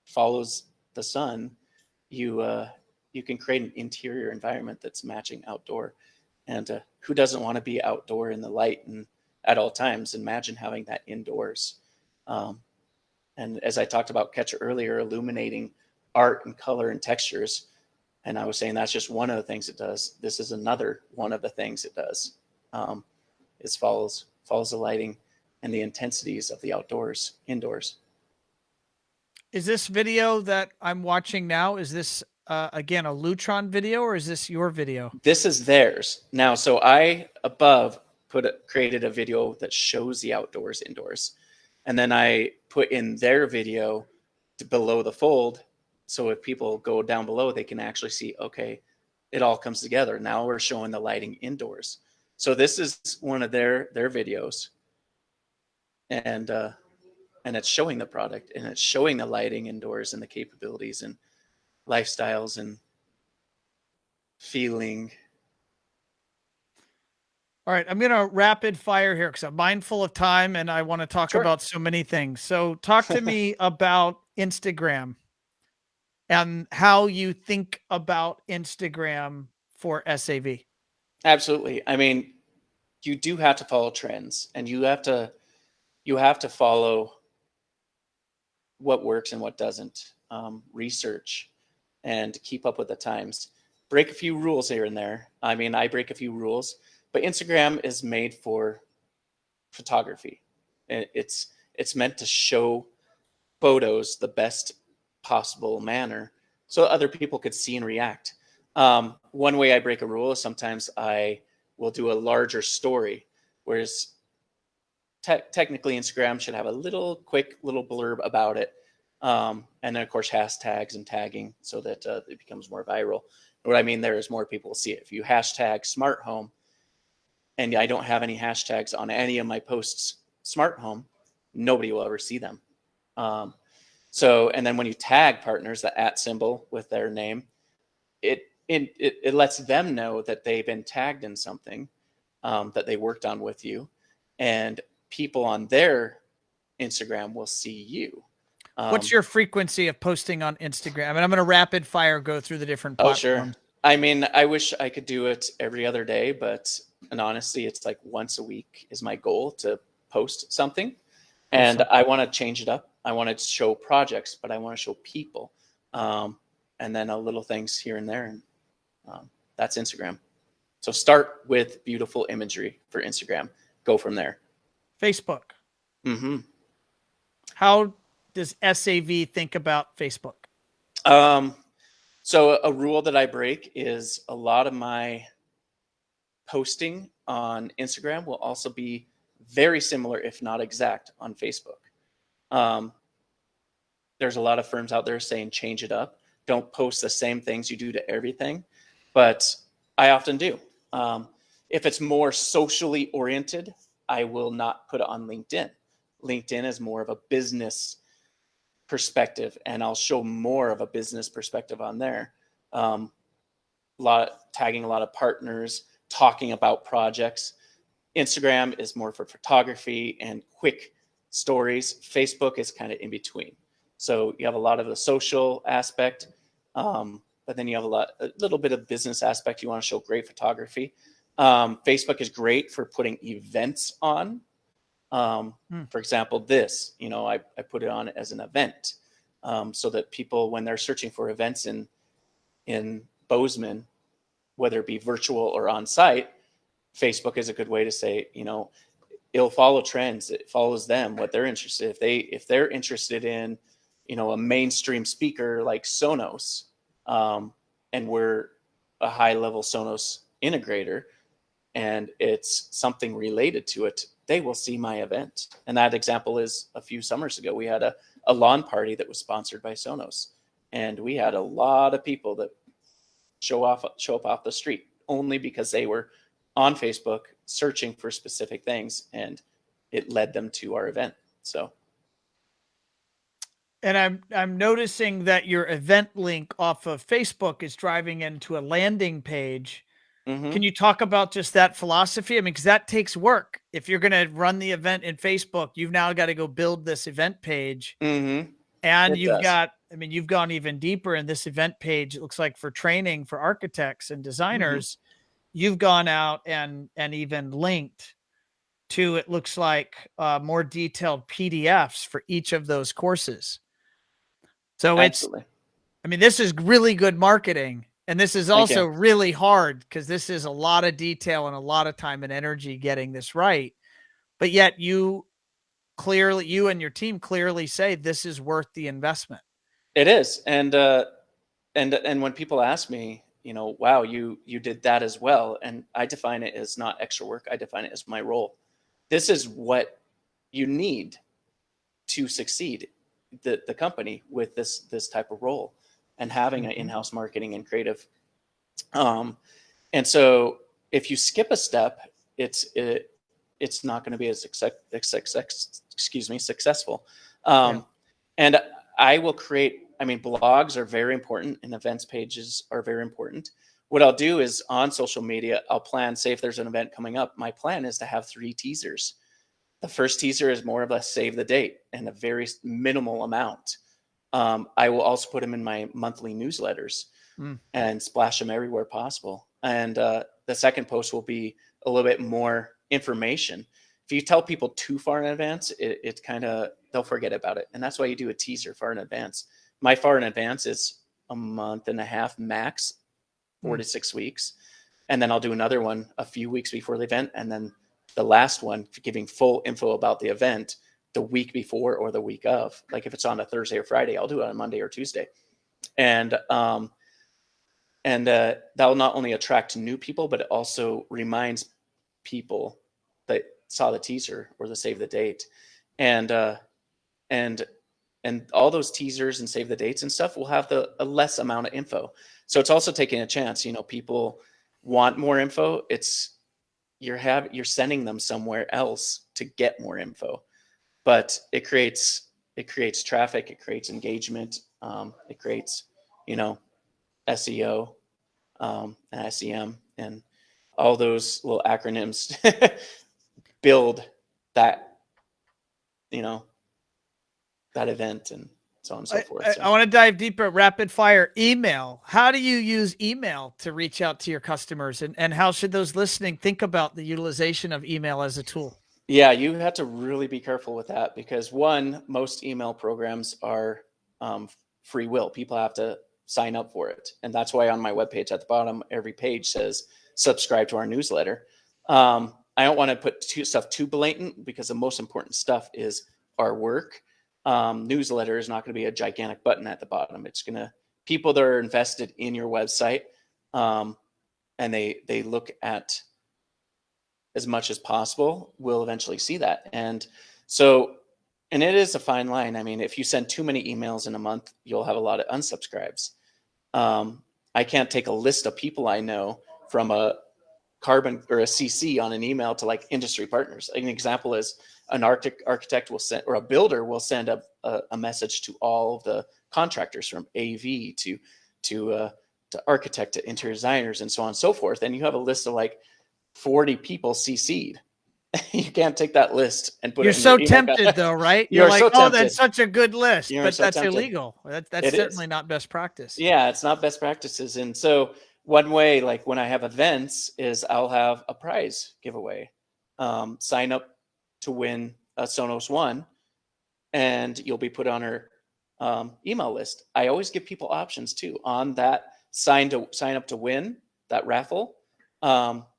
follows the sun, you can create an interior environment that's matching outdoor. And who doesn't want to be outdoor in the light and at all times? Imagine having that indoors. And as I talked about Ketra earlier, illuminating art and color and textures. And I was saying that's just one of the things it does. This is another one of the things it does. It follows the lighting and the intensities of the indoors. Is this video that I'm watching now, is this again a Lutron video, or is this your video? This is theirs. Now, so I above created a video that shows the outdoors, indoors. And then I put in their video below the fold. So if people go down below, they can actually see, okay, it all comes together. Now we're showing the lighting indoors. So this is one of their videos. And it's showing the product, and it's showing the lighting indoors and the capabilities and lifestyles and feeling. All right, I'm going to rapid fire here because I'm mindful of time and I want to talk about so many things. So talk to me about Instagram and how you think about Instagram for SAV. Absolutely. I mean, you do have to follow trends, and you have to follow what works and what doesn't, research and keep up with the times, break a few rules here and there. I mean, I break a few rules, but Instagram is made for photography. It's meant to show photos the best possible manner so other people could see and react. One way I break a rule is sometimes I will do a larger story, whereas technically Instagram should have a quick little blurb about it. And then of course hashtags and tagging so that it becomes more viral. And what I mean there is more people will see it. If you hashtag smart home, and I don't have any hashtags on any of my posts smart home, nobody will ever see them. So, and then when you tag partners, the @ symbol with their name, it lets them know that they've been tagged in something that they worked on with you, and people on their Instagram will see you. What's your frequency of posting on Instagram? And I'm going to rapid fire go through the different Oh, sure. platforms. I mean, I wish I could do it every other day, and honestly, it's like once a week is my goal to post something. And Awesome. I want to change it up. I want to show projects, but I want to show people. And then a little things here and there. And that's Instagram. So start with beautiful imagery for Instagram. Go from there. Facebook. Mm-hmm. How does SAV think about Facebook? So a rule that I break is a lot of my posting on Instagram will also be very similar, if not exact, on Facebook. There's a lot of firms out there saying change it up. Don't post the same things you do to everything, but I often do. If it's more socially oriented, I will not put it on LinkedIn. LinkedIn is more of a business perspective, and I'll show more of a business perspective on there. Tagging a lot of partners, talking about projects. Instagram is more for photography and quick stories. Facebook is kind of in between. So you have a lot of the social aspect, but then you have a little bit of business aspect. You want to show great photography. Facebook is great for putting events on. For example, this, I put it on as an event, so that people, when they're searching for events in Bozeman, whether it be virtual or on site, Facebook is a good way to say, it'll follow trends. It follows them, what they're interested in. If they're interested in, a mainstream speaker like Sonos, and we're a high level Sonos integrator, and it's something related to it, they will see my event. And that example is a few summers ago, we had a lawn party that was sponsored by Sonos. And we had a lot of people that show up off the street only because they were on Facebook searching for specific things, and it led them to our event. So. And I'm noticing that your event link off of Facebook is driving into a landing page. Mm-hmm. Can you talk about just that philosophy? I mean, because that takes work. If you're going to run the event in Facebook, you've now got to go build this event page. Mm-hmm. And you've gone even deeper in this event page. It looks like for training for architects and designers, you've gone out and even linked to, it looks like, more detailed PDFs for each of those courses. So Absolutely. this is really good marketing. And this is also really hard, because this is a lot of detail and a lot of time and energy getting this right. But yet you and your team clearly say this is worth the investment. It is. And when people ask me, wow, you did that as well. And I define it as not extra work. I define it as my role. This is what you need to succeed the company with this type of role, and having an in-house marketing and creative. And so if you skip a step, it's not going to be as successful. And I will create, blogs are very important, and events pages are very important. What I'll do is, on social media, I'll plan, say if there's an event coming up, my plan is to have 3 teasers. The first teaser is more of a save the date and a very minimal amount. I will also put them in my monthly newsletters and splash them everywhere possible. And the second post will be a little bit more information. If you tell people too far in advance, it kind of, they'll forget about it. And that's why you do a teaser far in advance. My far in advance is a month and a half max, 4 to 6 weeks. And then I'll do another one a few weeks before the event. And then the last one, giving full info about the event the week before or the week of. Like if it's on a Thursday or Friday, I'll do it on a Monday or Tuesday. And that'll not only attract new people, but it also reminds people that saw the teaser or the save the date. And all those teasers and save the dates and stuff will have a less amount of info. So it's also taking a chance. People want more info. You're sending them somewhere else to get more info, but it creates traffic, it creates engagement, it creates SEO and SEM, and all those little acronyms build that that event and so on and so forth. So. I want to dive deeper. Rapid fire email. How do you use email to reach out to your customers, and how should those listening think about the utilization of email as a tool? Yeah, you have to really be careful with that because most email programs are free will. People have to sign up for it. And that's why on my webpage at the bottom, every page says subscribe to our newsletter. I don't want to put stuff too blatant because the most important stuff is our work. Newsletter is not going to be a gigantic button at the bottom. It's going to people that are invested in your website and they look at as much as possible will eventually see that. And it is a fine line. I mean, if you send too many emails in a month, you'll have a lot of unsubscribes. I can't take a list of people I know from a carbon or a CC on an email to like industry partners. An example is an architect will send, or a builder will send a message to all the contractors from AV to architect to interior designers and so on and so forth. And you have a list of like 40 people CC'd. You can't take that list and put You're it in so your tempted though, right? You're like, so oh, tempted. that's such a good list, You're but so that's tempted. illegal. That's certainly not best practice. Yeah, it's not best practices. And so one way, like when I have events, is I'll have a prize giveaway. Sign up to win a Sonos One, and you'll be put on our email list. I always give people options too on that sign up to win. That raffle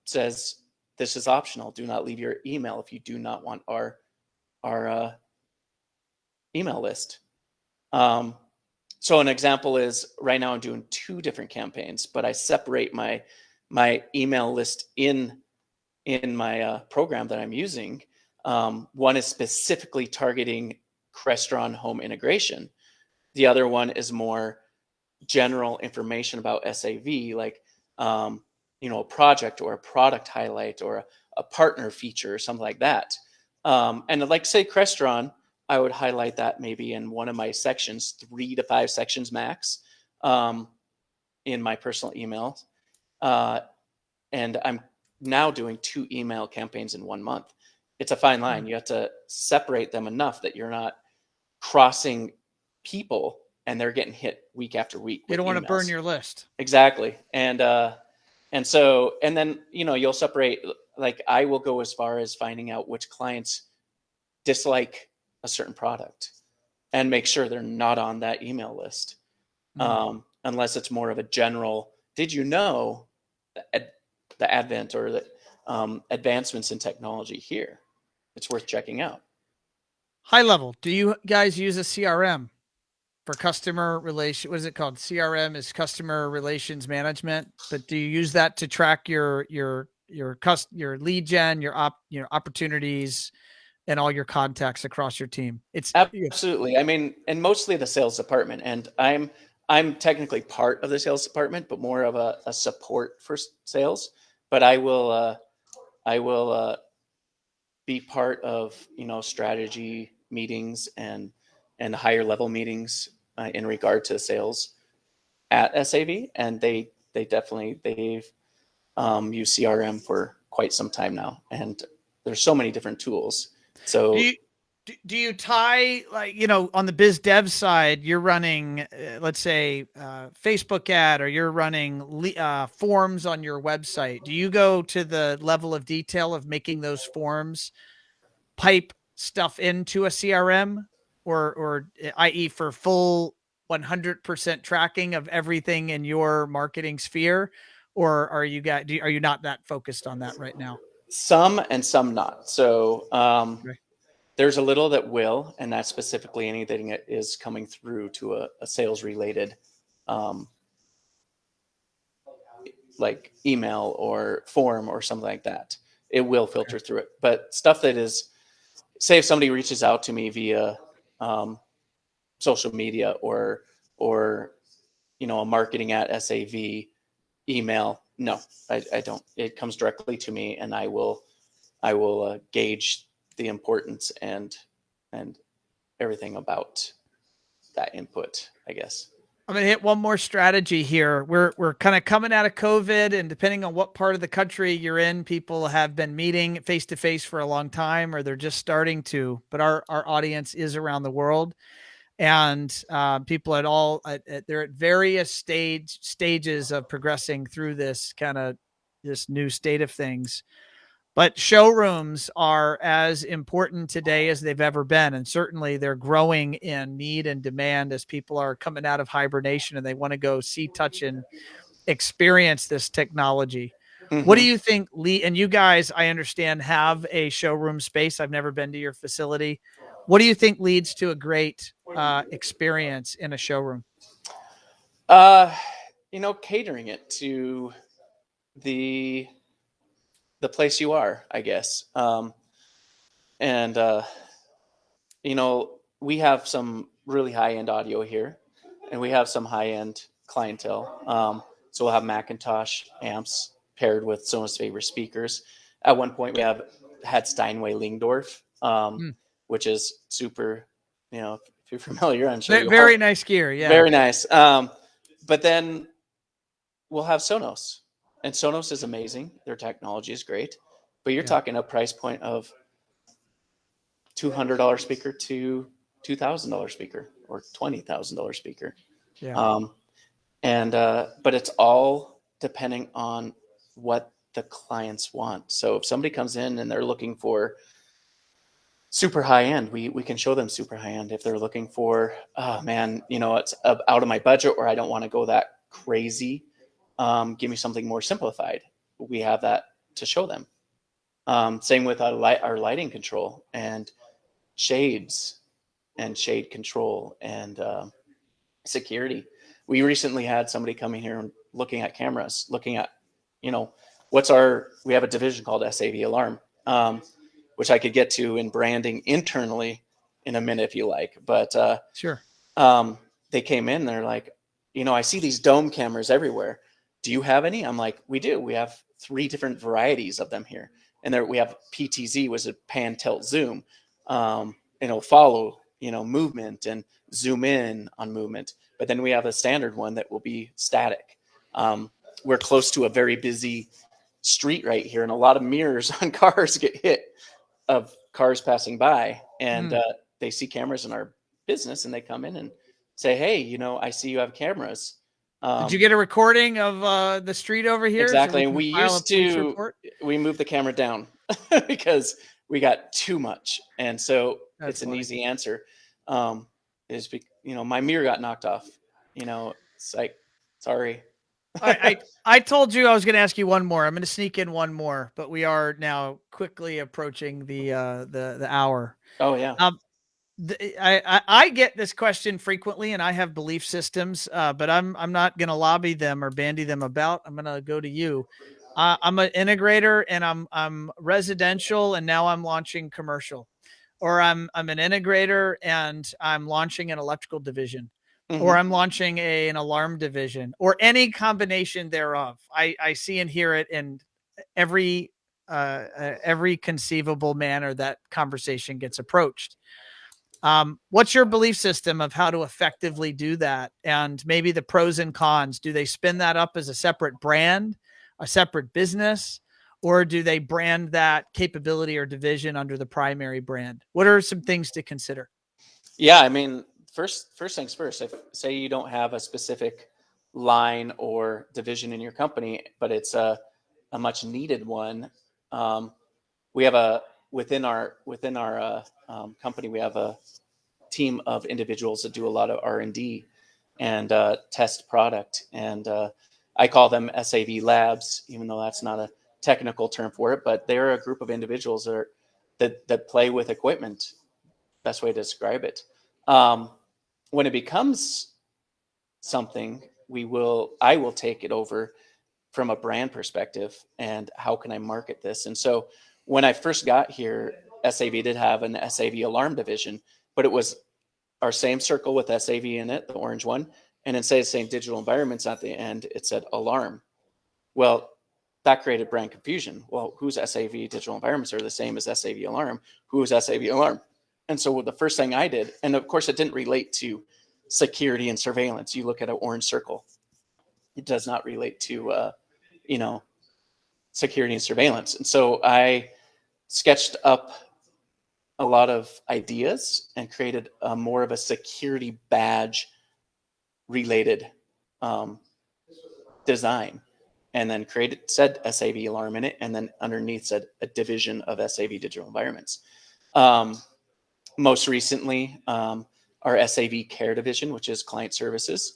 says this is optional. Do not leave your email if you do not want our email list. So an example is right now I'm doing 2 different campaigns, but I separate my email list in my program that I'm using. One is specifically targeting Crestron home integration. The other one is more general information about SAV, like a project or a product highlight or a partner feature or something like that. And like say Crestron, I would highlight that maybe in one of my sections, 3 to 5 sections max, in my personal emails. And I'm now doing 2 email campaigns in 1 month. It's a fine line. You have to separate them enough that you're not crossing people and they're getting hit week after week. You don't want to burn your list. Exactly. And then, you'll separate, like I will go as far as finding out which clients dislike a certain product and make sure they're not on that email list. Unless it's more of a general, did you know the advent or the advancements in technology here? It's worth checking out. High level, do you guys use a CRM for customer relation? What is it called? CRM is customer relations management, but do you use that to track your lead gen, your opportunities, and all your contacts across your team? It's absolutely. I mean, and mostly the sales department, and I'm technically part of the sales department, but more of a support for sales. But I will be part of strategy meetings and higher level meetings in regard to sales at SAV, and they've used CRM for quite some time now, and there's so many different tools. So do you tie, like, on the biz dev side, you're running, let's say, Facebook ad, or you're running forms on your website. Do you go to the level of detail of making those forms pipe stuff into a CRM, or i.e. for full 100% tracking of everything in your marketing sphere? Or are you not that focused on that right now? Some and some not. So, Okay. there's a little that will, and that's specifically anything that is coming through to a sales related, like email or form or something like that. It will filter through it. But stuff that is, say if somebody reaches out to me via social media or a marketing at SAV email, no, I don't. It comes directly to me, and I will gauge the importance and everything about that input, I guess. I'm going to hit one more strategy here. We're kind of coming out of COVID, and depending on what part of the country you're in, people have been meeting face to face for a long time, or they're just starting to. But our audience is around the world, and people at all they're at various stages of progressing through this new state of things. But showrooms are as important today as they've ever been. And certainly they're growing in need and demand as people are coming out of hibernation and they want to go see, touch, and experience this technology. What do Mm-hmm. you think, Lee? And you guys, I understand, have a showroom space. I've never been to your facility. What do you think leads to a great experience in a showroom? Uh, catering it to the the place you are, I guess. And we have some really high end audio here, and we have some high end clientele. So we'll have Macintosh amps paired with Sonos favorite speakers. At one point, we had Steinway Lingdorf, Hmm. which is super. If you're familiar, I'm sure you are. Very nice gear. Yeah. Very nice. But then we'll have Sonos, and Sonos is amazing. Their technology is great, but you're Yeah. talking a price point of $200 speaker to $2,000 speaker or $20,000 speaker. Yeah. Um, but it's all depending on what the clients want. So if somebody comes in and they're looking for super high end, we can show them super high end. If they're looking for, oh man, it's out of my budget, or I don't want to go that crazy, give me something more simplified. We have that to show them. Same with our lighting control and shades and shade control and security. We recently had somebody coming here and looking at cameras, looking at, we have a division called SAV Alarm, which I could get to in branding internally in a minute if you like. But Sure. they came in, they're like, I see these dome cameras everywhere. Do you have any? I'm like, we do. We have 3 different varieties of them here. And there we have PTZ, was a pan, tilt, zoom. It'll follow, movement and zoom in on movement. But then we have a standard one that will be static. We're close to a very busy street right here, and a lot of mirrors on cars get hit of cars passing by, and they see cameras in our business, and they come in and say, "Hey, I see you have cameras." Did you get a recording of the street over here so we Exactly. And can file a police report? we moved the camera down because we got too much. And so That's it's an funny. easy answer. My mirror got knocked off. It's like, sorry. I told you I was going to ask you one more. I'm going to sneak in one more, but we are now quickly approaching the hour. Oh yeah. I get this question frequently, and I have belief systems, but I'm not going to lobby them or bandy them about. I'm going to go to you. I'm an integrator, and I'm residential, and now I'm launching commercial, or I'm an integrator and I'm launching an electrical division, or Mhm. I'm launching an alarm division, or any combination thereof. I see and hear it in every conceivable manner that conversation gets approached. What's your belief system of how to effectively do that? And maybe the pros and cons. Do they spin that up as a separate brand, a separate business, or do they brand that capability or division under the primary brand? What are some things to consider? Yeah, I mean, first things first. If say you don't have a specific line or division in your company, but it's a much needed one, we have within our company we have a team of individuals that do a lot of R&D and test product, and I call them SAV labs, even though that's not a technical term for it. But they're a group of individuals that play with equipment. Best way to describe it. When it becomes something, I will take it over from a brand perspective and how can I market this. And so when I first got here, SAV did have an SAV alarm division, but it was our same circle with SAV in it, the orange one, and instead of saying digital environments at the end, it said alarm. Well, that created brand confusion. Well, who's SAV digital environments are the same as SAV alarm? Who is SAV alarm? And so the first thing I did, and of course it didn't relate to security and surveillance. You look at an orange circle, it does not relate to, security and surveillance. And so I sketched up a lot of ideas and created more of a security badge related design, and then said SAV alarm in it, and then underneath said a division of SAV Digital Environments. Most recently, our SAV Care division, which is client services,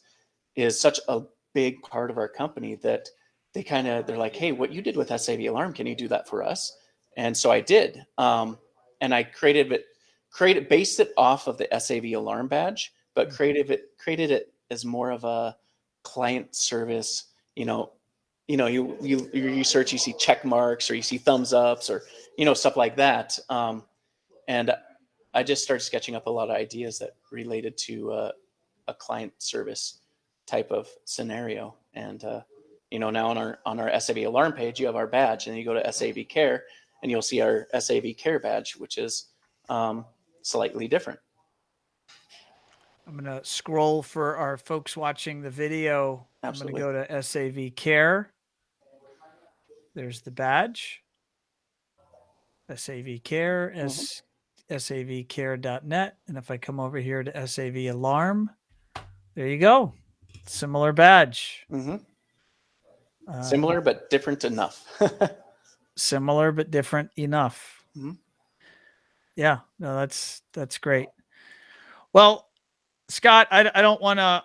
is such a big part of our company that they're like, hey, what you did with SAV alarm, can you do that for us? And so I did, and I based it off of the SAV alarm badge, but created it as more of a client service. You search, you see check marks, or you see thumbs ups, or stuff like that. And I just started sketching up a lot of ideas that related to a client service type of scenario. And now on our SAV alarm page, you have our badge, and then you go to SAV Care, and you'll see our SAV Care badge, which is slightly different. I'm going to scroll for our folks watching the video. Absolutely. I'm going to go to SAV Care. There's the badge. SAV Care, savcare.net. And if I come over here to SAV Alarm, there you go. Similar badge. Similar but different enough. Similar but different enough. Yeah, no, that's great. Well, Scott, I don't want to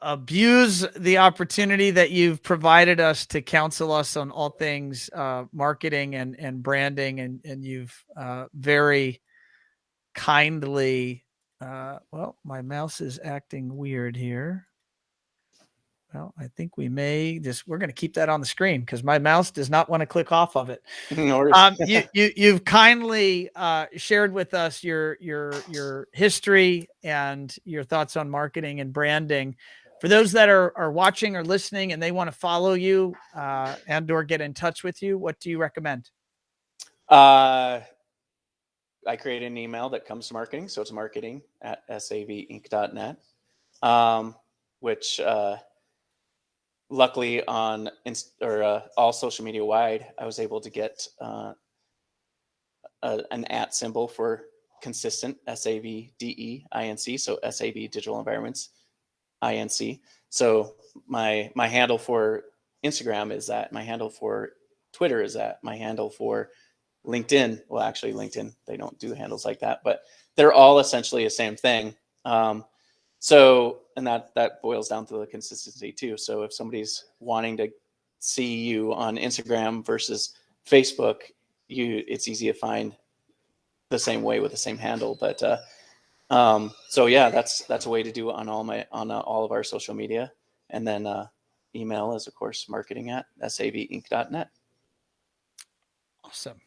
abuse the opportunity that you've provided us to counsel us on all things marketing and branding, and you've very kindly. Well, my mouse is acting weird here. Well, I think we're going to keep that on the screen because my mouse does not want to click off of it. You've kindly shared with us your history and your thoughts on marketing and branding. For those that are watching or listening and they want to follow you and or get in touch with you, what do you recommend? I create an email that comes to marketing. So it's marketing@savinc.net, which luckily on all social media wide, I was able to get an @ symbol for consistent, SAVDEINC, so SAV Digital Environments INC. So my handle for Instagram is that, my handle for Twitter is that, my handle for LinkedIn, well, actually LinkedIn, they don't do handles like that, but they're all essentially the same thing. And that boils down to the consistency too. So if somebody's wanting to see you on Instagram versus Facebook, it's easy to find the same way with the same handle. But so yeah, that's a way to do it on all of our social media. And then email is of course marketing@savinc.net. Awesome.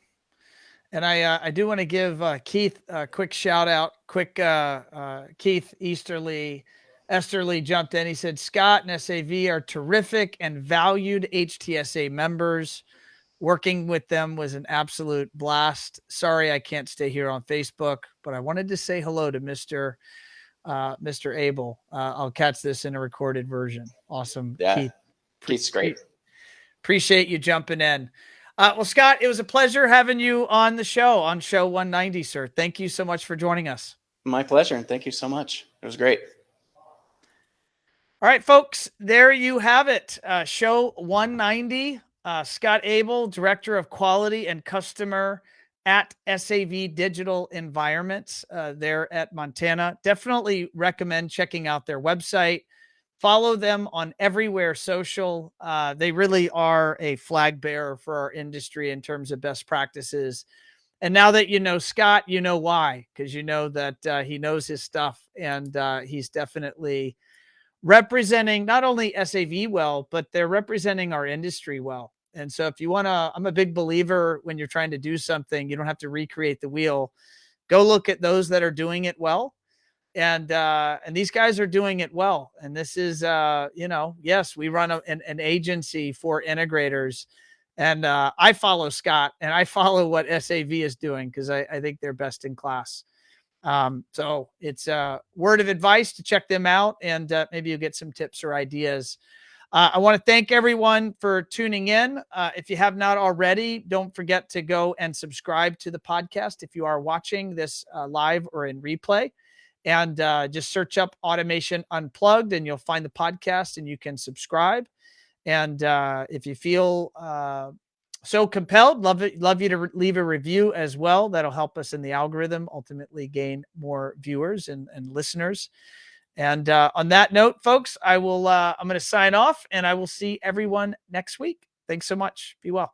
And I do want to give Keith a quick shout out. Keith Esterly jumped in. He said, Scott and SAV are terrific and valued HTSA members. Working with them was an absolute blast. Sorry I can't stay here on Facebook, but I wanted to say hello to Mr. Abel. I'll catch this in a recorded version. Awesome. Yeah, Keith. Keith's great. Appreciate you jumping in. Well, Scott, it was a pleasure having you on the show, on show 190, sir. Thank you so much for joining us. My pleasure, and thank you so much. It was great. All right, folks, there you have it. Show 190. Scott Abel, Director of Quality and Customer at SAV Digital Environments there at Montana. Definitely recommend checking out their website. Follow them on everywhere social. They really are a flag bearer for our industry in terms of best practices. And now that you know Scott, you know why, because you know that he knows his stuff, and he's definitely representing not only SAV well, but they're representing our industry well. And so if you want to, I'm a big believer when you're trying to do something, you don't have to recreate the wheel. Go look at those that are doing it well. And these guys are doing it well. And this is, yes, we run an agency for integrators, and I follow Scott and I follow what SAV is doing because I think they're best in class. So it's a word of advice to check them out, and maybe you'll get some tips or ideas. I want to thank everyone for tuning in. If you have not already, don't forget to go and subscribe to the podcast if you are watching this live or in replay. And just search up Automation Unplugged and you'll find the podcast and you can subscribe. And if you feel so compelled, love you to leave a review as well. That'll help us in the algorithm, ultimately gain more viewers and listeners. And on that note, folks, I'm going to sign off, and I will see everyone next week. Thanks so much. Be well.